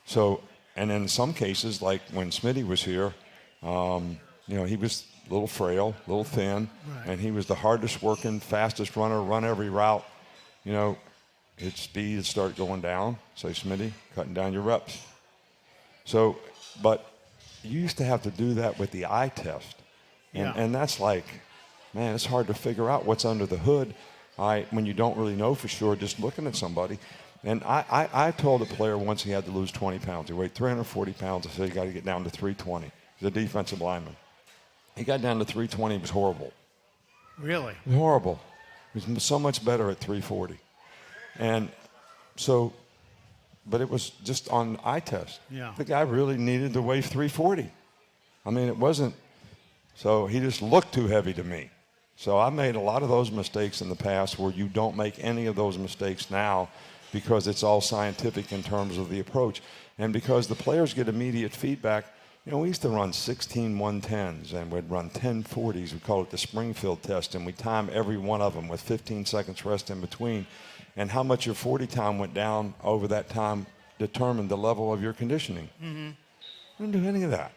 So, and in some cases, like when Smitty was here, he was a little frail, a little thin, right. And he was the hardest working, fastest runner, run every route. His speed would start going down. Say, Smitty, cutting down your reps. So, but you used to have to do that with the eye test. And that's like, man, it's hard to figure out what's under the hood when you don't really know for sure just looking at somebody. And I told a player once he had to lose 20 pounds. He weighed 340 pounds. I said, you got to get down to 320. He's a defensive lineman. He got down to 320. It was horrible. Really? Horrible. He was so much better at 340. And so, but it was just on eye test. Yeah. The guy really needed to weigh 340. I mean, it wasn't, so he just looked too heavy to me. So I made a lot of those mistakes in the past where you don't make any of those mistakes now because it's all scientific in terms of the approach. And because the players get immediate feedback, we used to run 16 110s and we'd run 10 40s. We call it the Springfield test, and we time every one of them with 15 seconds rest in between. And how much your 40 time went down over that time determined the level of your conditioning. Mm-hmm. I didn't do any of that.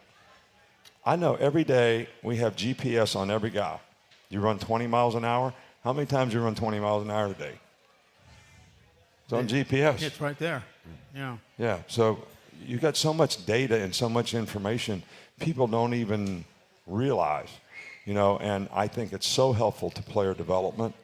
I know every day we have GPS on every guy. You run 20 miles an hour. How many times you run 20 miles an hour a day? It's on GPS. It's right there. Yeah. Yeah. So you got so much data and so much information, people don't even realize, and I think it's so helpful to player development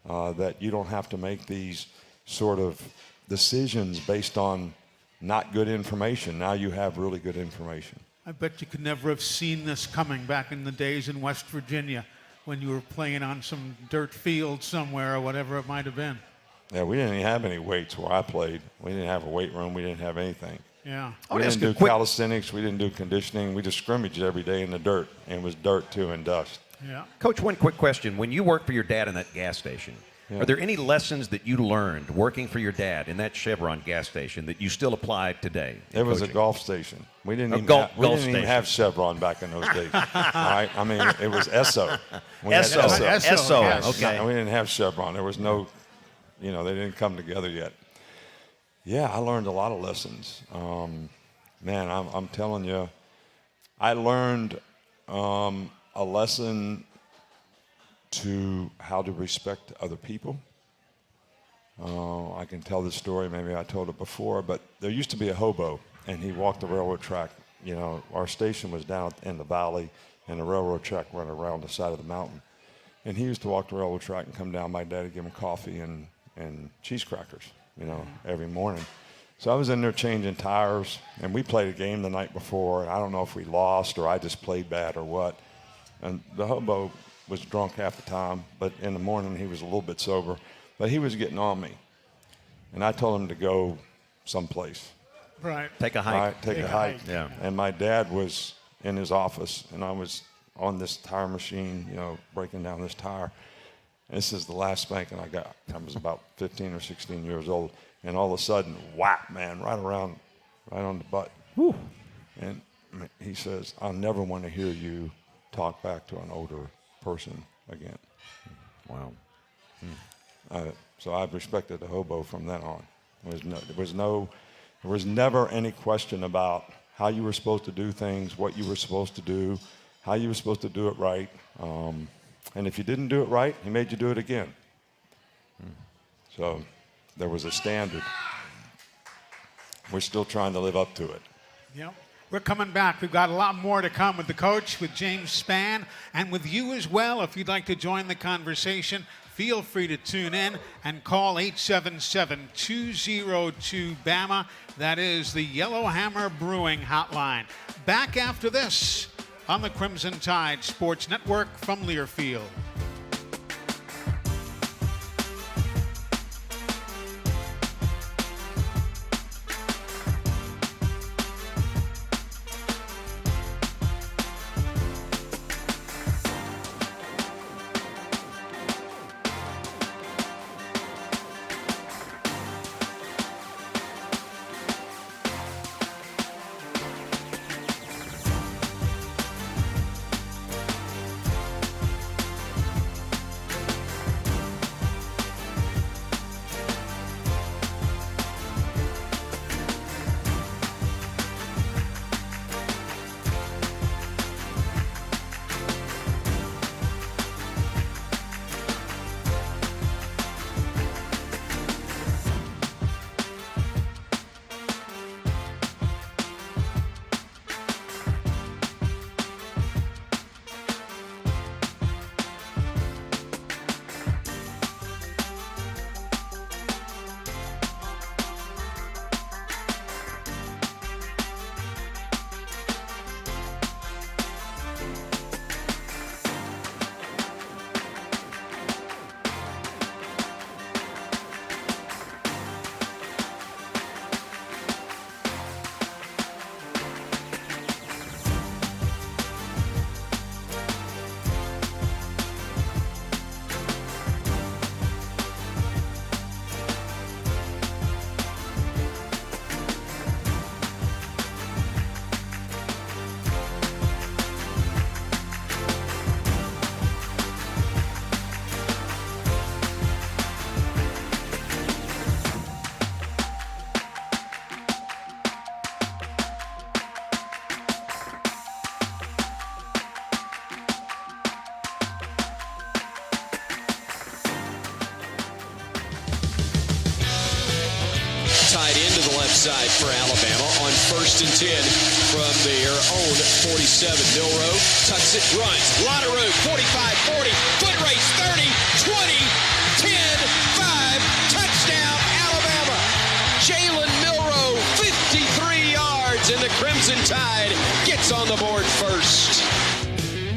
that you don't have to make these sort of decisions based on not good information. Now you have really good information. I bet you could never have seen this coming back in the days in West Virginia when you were playing on some dirt field somewhere or whatever it might have been. Yeah, we didn't even have any weights where I played. We didn't have a weight room. We didn't have anything. Yeah. We didn't do calisthenics. We didn't do conditioning. We just scrimmaged every day in the dirt, and it was dirt too and dust. Yeah. Coach, one quick question. When you worked for your dad in that gas station, are there any lessons that you learned working for your dad in that Chevron gas station that you still apply today? It was a golf station. We didn't even have Chevron back in those days. All right? I mean, it was Esso. Esso. Okay. We didn't have Chevron. There was no, they didn't come together yet. Yeah, I learned a lot of lessons. Man, I'm telling you, I learned a lesson to how to respect other people. I can tell this story, maybe I told it before, but there used to be a hobo, and he walked the railroad track. Our station was down in the valley, and the railroad track ran around the side of the mountain. And he used to walk the railroad track and come down. My dad would give him coffee and cheese crackers, every morning. So I was in there changing tires, and we played a game the night before. I don't know if we lost or I just played bad or what. And the hobo was drunk half the time, but in the morning he was a little bit sober. But he was getting on me. And I told him to go someplace. Right. Take a hike. Right, take a hike. Yeah. And my dad was in his office, and I was on this tire machine, breaking down this tire. And this is the last spanking I got. I was about 15 or 16 years old. And all of a sudden, whack, man, right on the butt. Whew. And he says, I'll never want to hear you talk back to an older person again. Wow. So I've respected the hobo from then on. There was never any question about how you were supposed to do things, what you were supposed to do, how you were supposed to do it right. And if you didn't do it right, he made you do it again. So there was a standard. We're still trying to live up to it. Yep. We're coming back. We've got a lot more to come with the coach, with James Spann, and with you as well. If you'd like to join the conversation, feel free to tune in and call 877-202-BAMA. That is the Yellowhammer Brewing Hotline. Back after this on the Crimson Tide Sports Network from Learfield. tight end to the left side for Alabama on 1st and 10 from their own 47. Milroe tucks it, runs. A lot of room. 45, 40, foot race, 30, 20, 10, 5. Touchdown, Alabama. Jalen Milroe, 53 yards, and the Crimson Tide gets on the board first.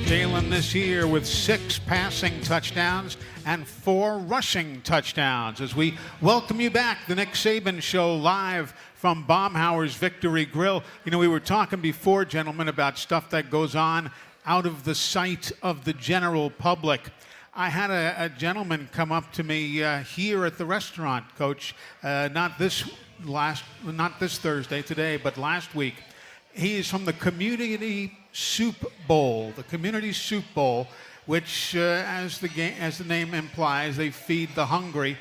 Jalen this year with 6 passing touchdowns and 4 rushing touchdowns. As we welcome you back, the Nick Saban Show live from Baumhauer's Victory Grill. You know, we were talking before, gentlemen, about stuff that goes on out of the sight of the general public. I had a gentleman come up to me here at the restaurant, Coach, not this Thursday, today, but last week. He is from the Community Soup Bowl, which, as the name implies, they feed the hungry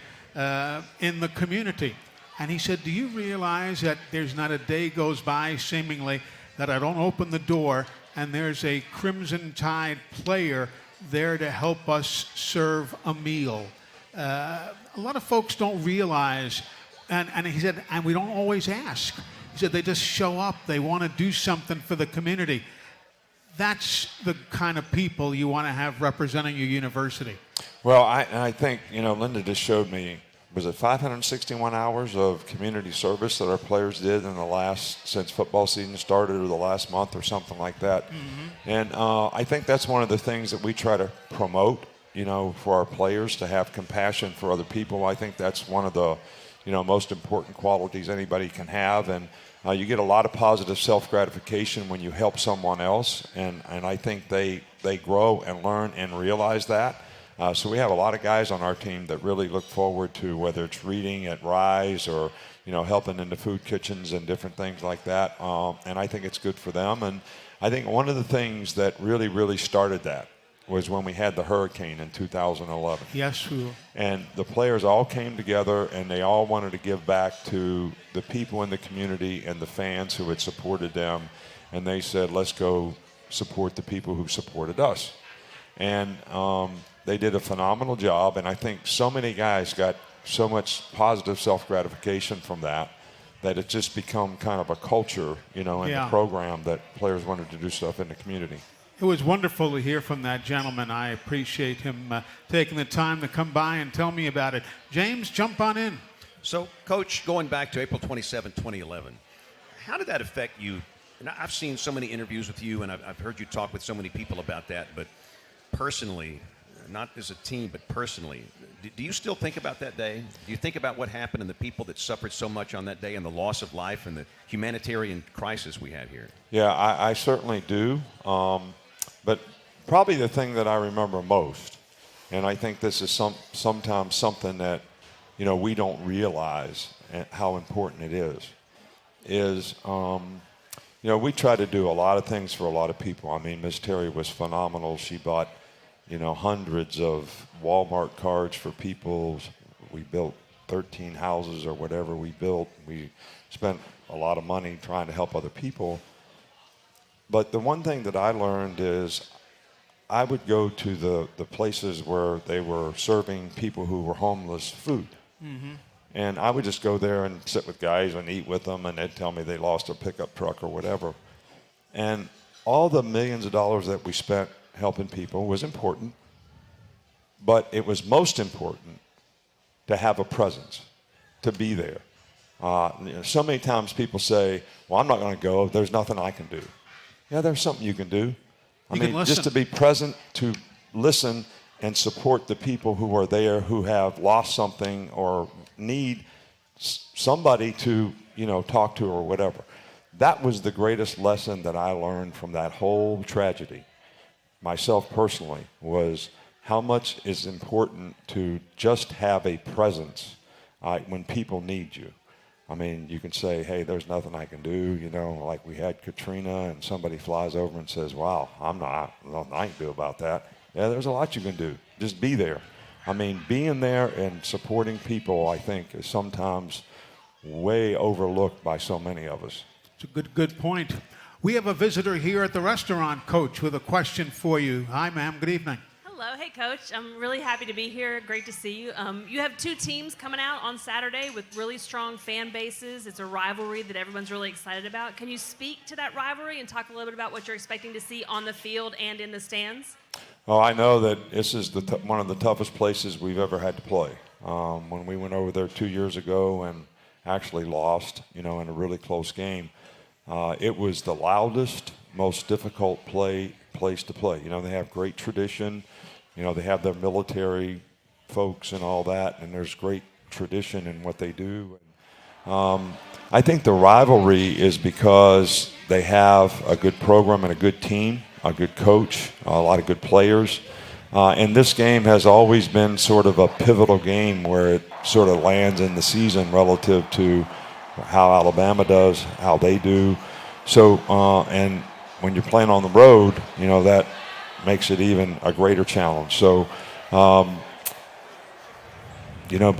in the community. And he said, do you realize that there's not a day goes by, seemingly, that I don't open the door and there's a Crimson Tide player there to help us serve a meal? A lot of folks don't realize, and he said, and we don't always ask. He said they just show up. They want to do something for the community. That's the kind of people you want to have representing your university. Well, I think, Linda just showed me, was it 561 hours of community service that our players did in since football season started, or the last month or something like that. Mm-hmm. And I think that's one of the things that we try to promote, for our players, to have compassion for other people. I think that's one of the most important qualities anybody can have. And you get a lot of positive self-gratification when you help someone else. And I think they grow and learn and realize that. So we have a lot of guys on our team that really look forward to, whether it's reading at Rise or, helping in the food kitchens and different things like that. And I think it's good for them. And I think one of the things that really, really started that was when we had the hurricane in 2011. Yes, we will. And the players all came together, and they all wanted to give back to the people in the community and the fans who had supported them. And they said, let's go support the people who supported us. And they did a phenomenal job, and I think so many guys got so much positive self-gratification from that it's just become kind of a culture, in the program, that players wanted to do stuff in the community. It was wonderful to hear from that gentleman. I appreciate him taking the time to come by and tell me about it. James, jump on in. So, Coach, going back to April 27, 2011, how did that affect you? And I've seen so many interviews with you, and I've heard you talk with so many people about that, but personally, not as a team, but personally, do you still think about that day? Do you think about what happened and the people that suffered so much on that day and the loss of life and the humanitarian crisis we had here? Yeah, I certainly do. But probably the thing that I remember most, and I think this is sometimes something that, we don't realize how important it is, we try to do a lot of things for a lot of people. I mean, Miss Terry was phenomenal. She bought, hundreds of Walmart cards for people. We built 13 houses or whatever we built. We spent a lot of money trying to help other people. But the one thing that I learned is I would go to the places where they were serving people who were homeless food. Mm-hmm. And I would just go there and sit with guys and eat with them, and they'd tell me they lost a pickup truck or whatever. And all the millions of dollars that we spent helping people was important, but it was most important to have a presence, to be there. So many times people say, well, I'm not going to go. There's nothing I can do. Yeah, there's something you can do. I mean, just to be present, to listen and support the people who are there, who have lost something or need somebody to, talk to or whatever. That was the greatest lesson that I learned from that whole tragedy, myself personally, was how much is important to just have a presence when people need you. I mean, you can say, hey, there's nothing I can do, like we had Katrina, and somebody flies over and says, wow, nothing I can do about that. Yeah, there's a lot you can do. Just be there. I mean, being there and supporting people, I think, is sometimes way overlooked by so many of us. It's a good point. We have a visitor here at the restaurant, Coach, with a question for you. Hi, ma'am. Good evening. Hello. Hey, Coach. I'm really happy to be here. Great to see you. You have two teams coming out on Saturday with really strong fan bases. It's a rivalry that everyone's really excited about. Can you speak to that rivalry and talk a little bit about what you're expecting to see on the field and in the stands? Well, I know that this is one of the toughest places we've ever had to play. When we went over there 2 years ago and actually lost, in a really close game, it was the loudest, most difficult place to play. They have great tradition. They have their military folks and all that, and there's great tradition in what they do. I think the rivalry is because they have a good program and a good team, a good coach, a lot of good players. And this game has always been sort of a pivotal game where it sort of lands in the season relative to how Alabama does, how they do. So, and when you're playing on the road, that makes it even a greater challenge. So, but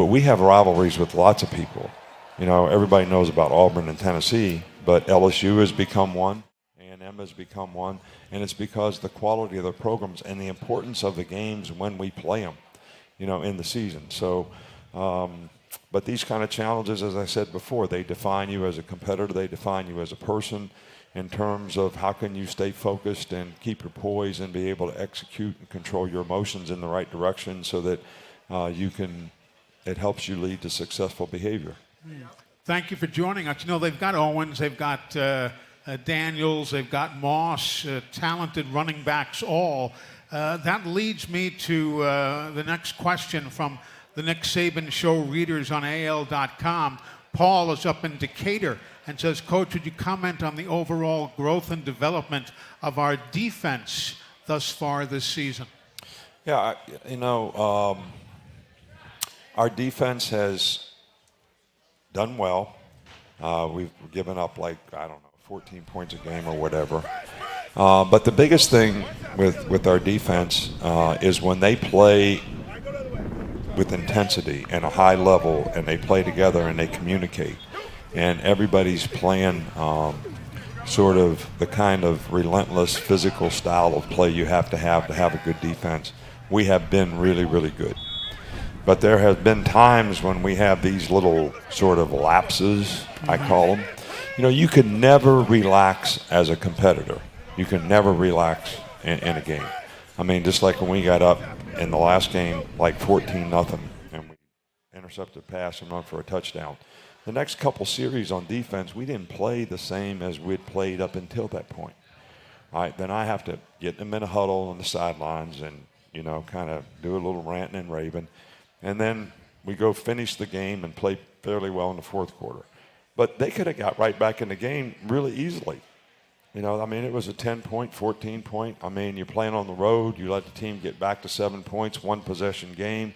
we have rivalries with lots of people. Everybody knows about Auburn and Tennessee, but LSU has become one, A&M has become one, and it's because the quality of the programs and the importance of the games when we play them, in the season. So, but these kind of challenges, as I said before, they define you as a competitor, they define you as a person, in terms of how can you stay focused and keep your poise and be able to execute and control your emotions in the right direction so that it helps you lead to successful behavior. Thank you for joining us. They've got Owens, they've got Daniels, they've got Moss, talented running backs all. That leads me to the next question from the Nick Saban Show readers on AL.com. Paul is up in Decatur and says, Coach, would you comment on the overall growth and development of our defense thus far this season? Yeah, our defense has done well. We've given up 14 points a game or whatever. But the biggest thing with our defense is when they play with intensity and a high level and they play together and they communicate. And everybody's playing sort of the kind of relentless physical style of play you have to have a good defense. We have been really, really good. But there have been times when we have these little sort of lapses, I call them. You can never relax as a competitor. You can never relax in a game. I mean, just like when we got up in the last game, 14-0, and we intercepted a pass and run for a touchdown. The next couple series on defense, we didn't play the same as we'd played up until that point. All right, then I have to get them in a huddle on the sidelines and, kind of do a little ranting and raving. And then we go finish the game and play fairly well in the fourth quarter. But they could have got right back in the game really easily. It was a 10-point, 14-point. You're playing on the road. You let the team get back to 7 points, one possession game.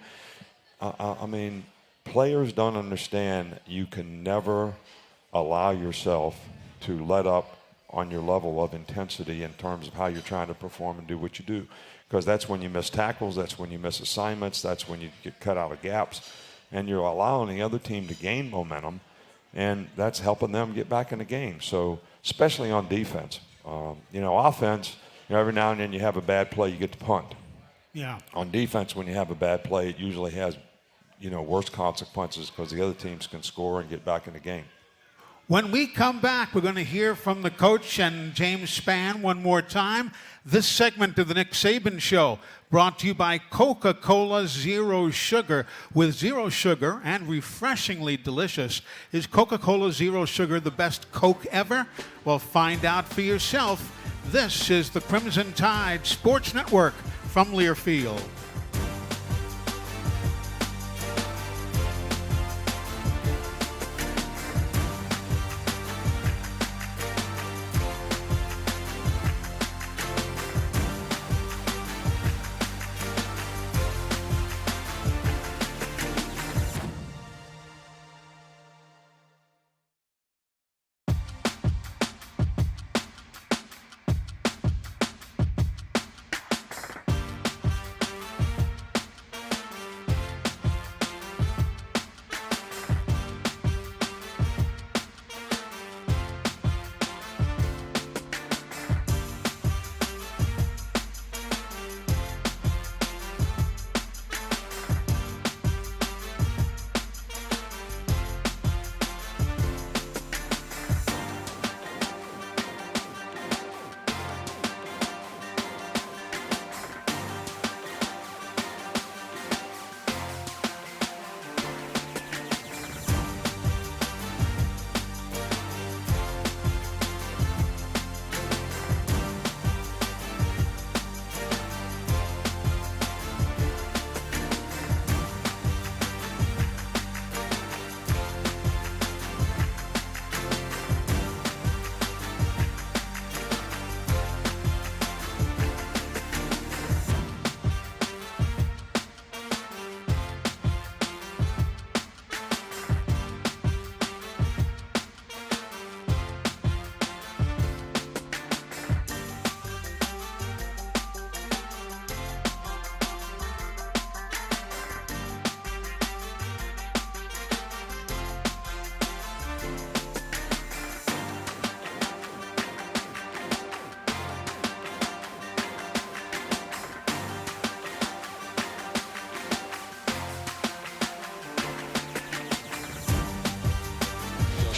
Players don't understand you can never allow yourself to let up on your level of intensity in terms of how you're trying to perform and do what you do. Because that's when you miss tackles, that's when you miss assignments, that's when you get cut out of gaps, and you're allowing the other team to gain momentum, and that's helping them get back in the game. So, especially on defense. Offense, every now and then you have a bad play, you get to punt. Yeah. On defense, when you have a bad play, it usually has, worse consequences because the other teams can score and get back in the game. When we come back, we're going to hear from the coach and James Spann one more time. This segment of the Nick Saban Show brought to you by Coca-Cola Zero Sugar. With zero sugar and refreshingly delicious, is Coca-Cola Zero Sugar the best Coke ever? Well, find out for yourself. This is the Crimson Tide Sports Network from Learfield.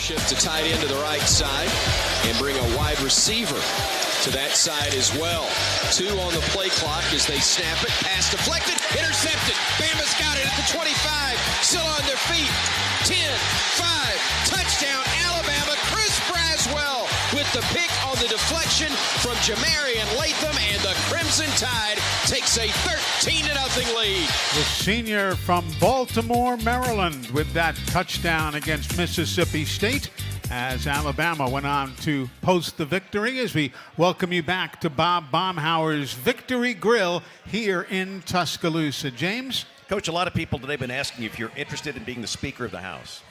Shift to tight end to the right side and bring a wide receiver to that side as well. 2 on the play clock as they snap it. Pass deflected, intercepted. Bama's got it at the 25. Still on their feet. 10, 5, touchdown Alabama. Chris Braswell with the pick on the deflection from Jamarian Latham, and the Crimson Tide takes a 13-0 lead. The senior from Baltimore, Maryland, with that touchdown against Mississippi State, as Alabama went on to post the victory. As we welcome you back to Bob Baumhauer's Victory Grill here in Tuscaloosa. James? Coach, a lot of people today have been asking you if you're interested in being the Speaker of the House.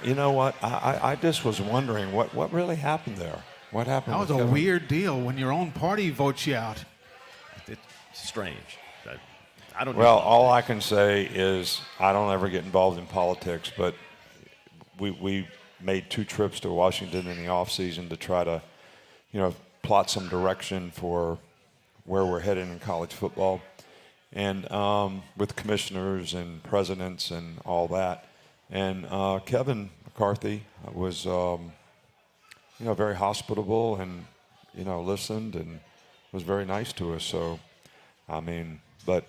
You know what? I just was wondering what really happened there. What happened? That was a weird deal when your own party votes you out. It's strange. I don't. Well, all I can say is I don't ever get involved in politics, but we made 2 trips to Washington in the off season to try to, plot some direction for where we're headed in college football, and with commissioners and presidents and all that. And Kevin McCarthy was, very hospitable and, listened and was very nice to us. So, but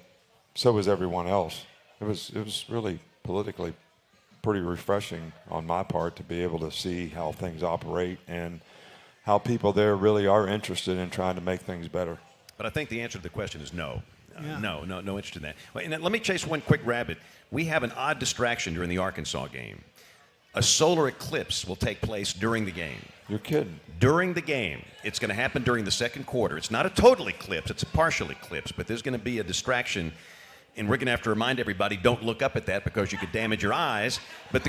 so was everyone else. It was really politically pretty refreshing on my part to be able to see how things operate and how people there really are interested in trying to make things better. But I think the answer to the question is no. Yeah. No interest in that. Well, and let me chase one quick rabbit. We have an odd distraction during the Arkansas game. A solar eclipse will take place during the game. You're kidding. During the game. It's going to happen during the second quarter. It's not a total eclipse. It's a partial eclipse. But there's going to be a distraction. And we're going to have to remind everybody, don't look up at that because you could damage your eyes. But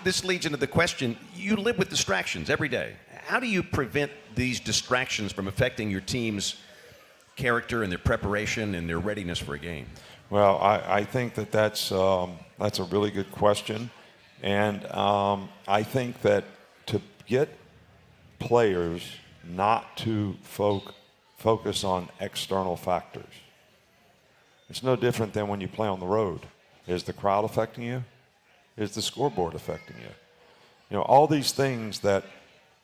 this leads into the question, you live with distractions every day. How do you prevent these distractions from affecting your team's character and their preparation and their readiness for a game? Well, I think that's a really good question. And I think that to get players not to focus on external factors, it's no different than when you play on the road. Is the crowd affecting you? Is the scoreboard affecting you? All these things that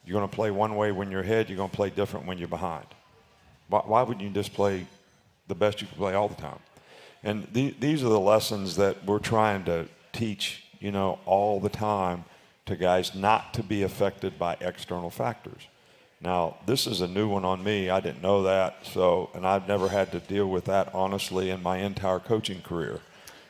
you're going to play one way when you're ahead, you're going to play different when you're behind. Why wouldn't you just play the best you can play all the time? And these are the lessons that we're trying to teach, all the time to guys not to be affected by external factors. Now, this is a new one on me. I didn't know that, and I've never had to deal with that, honestly, in my entire coaching career.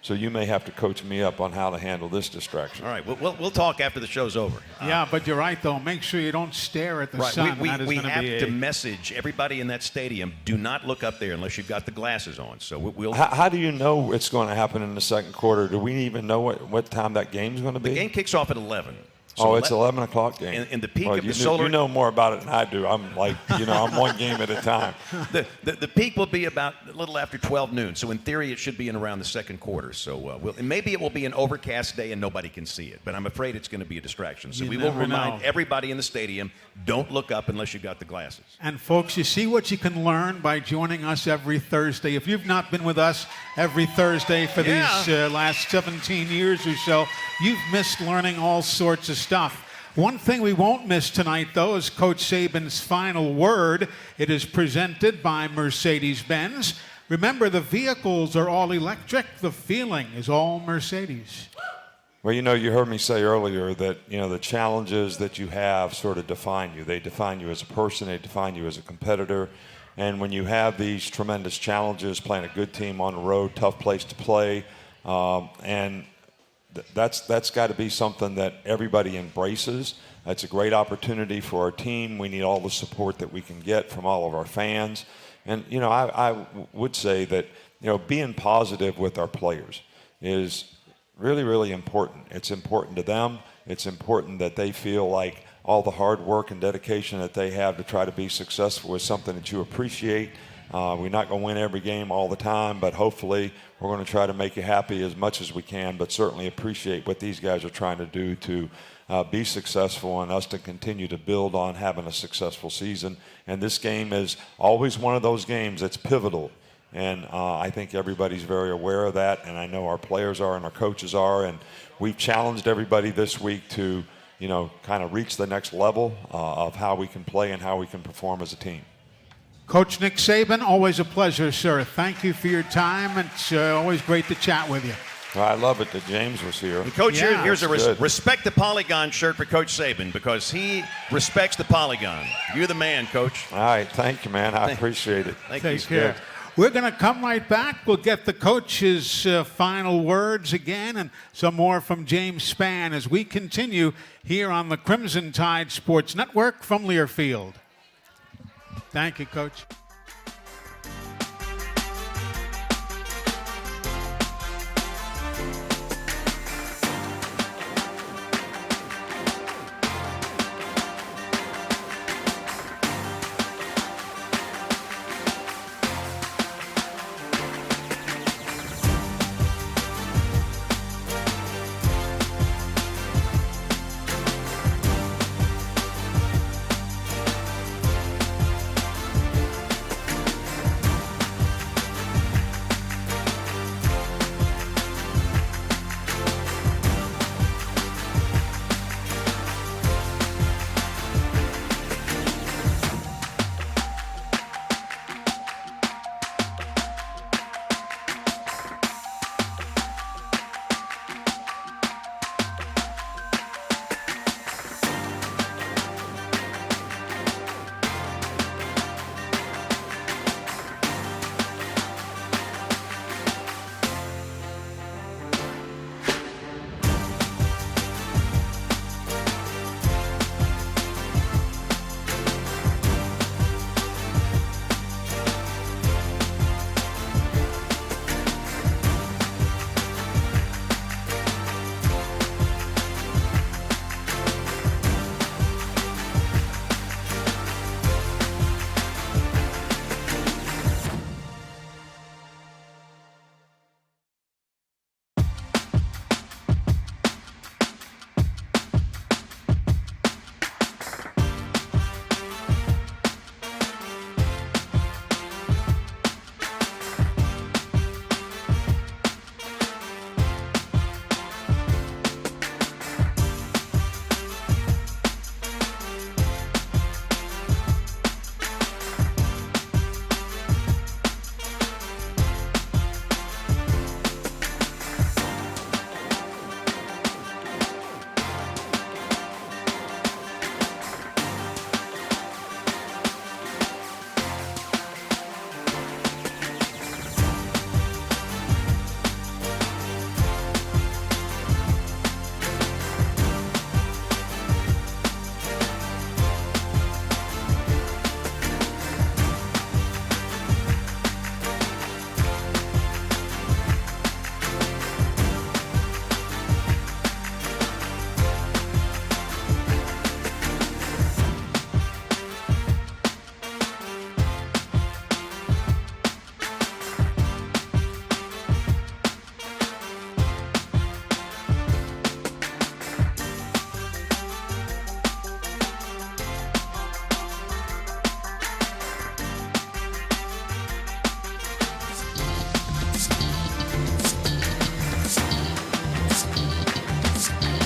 So you may have to coach me up on how to handle this distraction. All right, we'll talk after the show's over. Yeah, but you're right, though. Make sure you don't stare at the sun. We have to message everybody in that stadium, do not look up there unless you've got the glasses on. So we'll. How do you know it's going to happen in the second quarter? Do we even know what time that game's going to be? The game kicks off at 11. So it's 11 o'clock game. And the peak of the solar... You know more about it than I do. I'm like, I'm one game at a time. The peak will be about a little after 12 noon. So in theory, it should be in around the second quarter. So maybe it will be an overcast day and nobody can see it. But I'm afraid it's going to be a distraction. So we will remind everybody in the stadium, don't look up unless you've got the glasses. And folks, you see what you can learn by joining us every Thursday. If you've not been with us every Thursday for these last 17 years or so, you've missed learning all sorts of stuff. One thing we won't miss tonight, though, is Coach Saban's final word. It is presented by Mercedes-Benz. Remember, the vehicles are all electric. The feeling is all Mercedes. Well, you heard me say earlier that, the challenges that you have sort of define you. They define you as a person. They define you as a competitor. And when you have these tremendous challenges, playing a good team on the road, tough place to play, and that's got to be something that everybody embraces. It's a great opportunity for our team. We need all the support that we can get from all of our fans. And, I would say that, being positive with our players is really, really important. It's important to them. It's important that they feel like all the hard work and dedication that they have to try to be successful is something that you appreciate. We're not going to win every game all the time, but hopefully we're going to try to make you happy as much as we can, but certainly appreciate what these guys are trying to do to be successful and us to continue to build on having a successful season. And this game is always one of those games that's pivotal And I think everybody's very aware of that, and I know our players are and our coaches are. And we've challenged everybody this week to, kind of reach the next level of how we can play and how we can perform as a team. Coach Nick Saban, always a pleasure, sir. Thank you for your time. It's always great to chat with you. I love it that James was here. And Coach, here's a respect the Polygon shirt for Coach Saban because he respects the Polygon. You're the man, Coach. All right. Thank you, man. I appreciate it. Thank you. Take care. We're going to come right back. We'll get the coach's final words again and some more from James Spann as we continue here on the Crimson Tide Sports Network from Learfield. Thank you, Coach.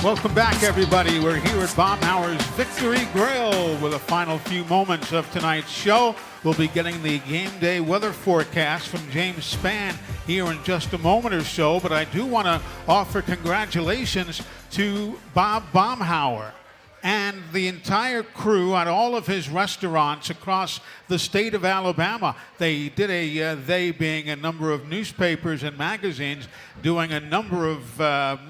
Welcome back, everybody. We're here at Baumhauer's Victory Grill with the final few moments of tonight's show. We'll be getting the game day weather forecast from James Spann here in just a moment or so, but I do want to offer congratulations to Bob Baumhauer and the entire crew at all of his restaurants across the state of Alabama. They did they being a number of newspapers and magazines, doing a number of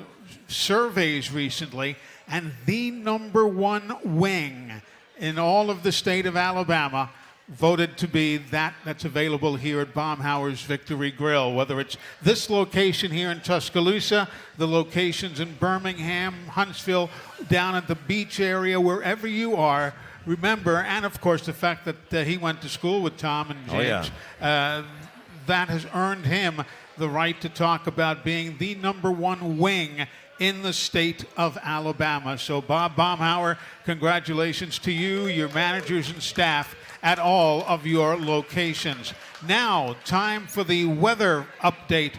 surveys recently, and the number one wing in all of the state of Alabama voted to be that's available here at Baumhauer's Victory Grill. Whether it's this location here in Tuscaloosa, the locations in Birmingham, Huntsville, down at the beach area, wherever you are, remember, and of course the fact that he went to school with Tom and James, that has earned him the right to talk about being the number one wing in the state of Alabama. So Bob Baumhauer, congratulations to you, your managers and staff at all of your locations. Now, time for the weather update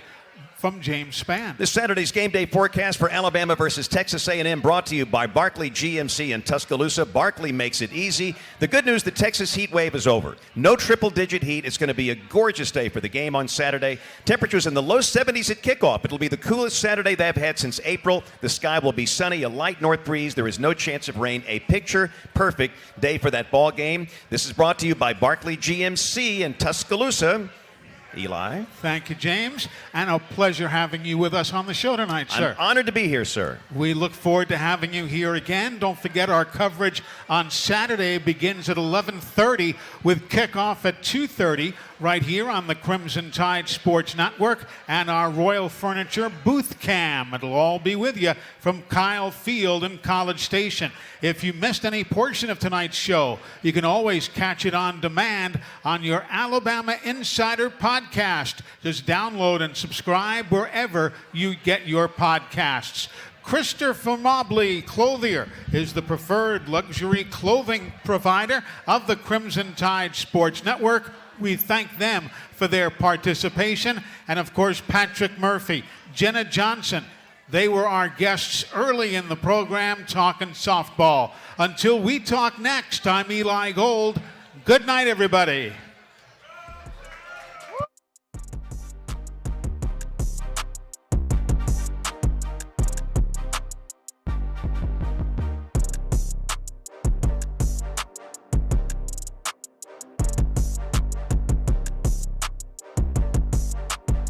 from James Spann. This Saturday's game day forecast for Alabama versus Texas A&M brought to you by Barkley GMC in Tuscaloosa. Barkley makes it easy. The good news, the Texas heat wave is over. No triple-digit heat. It's going to be a gorgeous day for the game on Saturday. Temperatures in the low 70s at kickoff. It'll be the coolest Saturday they've had since April. The sky will be sunny, a light north breeze. There is no chance of rain. A picture-perfect day for that ball game. This is brought to you by Barkley GMC in Tuscaloosa. Eli. Thank you, James. And a pleasure having you with us on the show tonight, sir. I'm honored to be here, sir. We look forward to having you here again. Don't forget our coverage on Saturday begins at 11:30 with kickoff at 2:30 right here on the Crimson Tide Sports Network and our Royal Furniture booth cam. It'll all be with you from Kyle Field and College Station. If you missed any portion of tonight's show, you can always catch it on demand on your Alabama Insider podcast. Just download and subscribe wherever you get your podcasts. Christopher Mobley Clothier is the preferred luxury clothing provider of the Crimson Tide Sports Network. We thank them for their participation. And, of course, Patrick Murphy, Jenna Johnson. They were our guests early in the program talking softball. Until we talk next, I'm Eli Gold. Good night, everybody.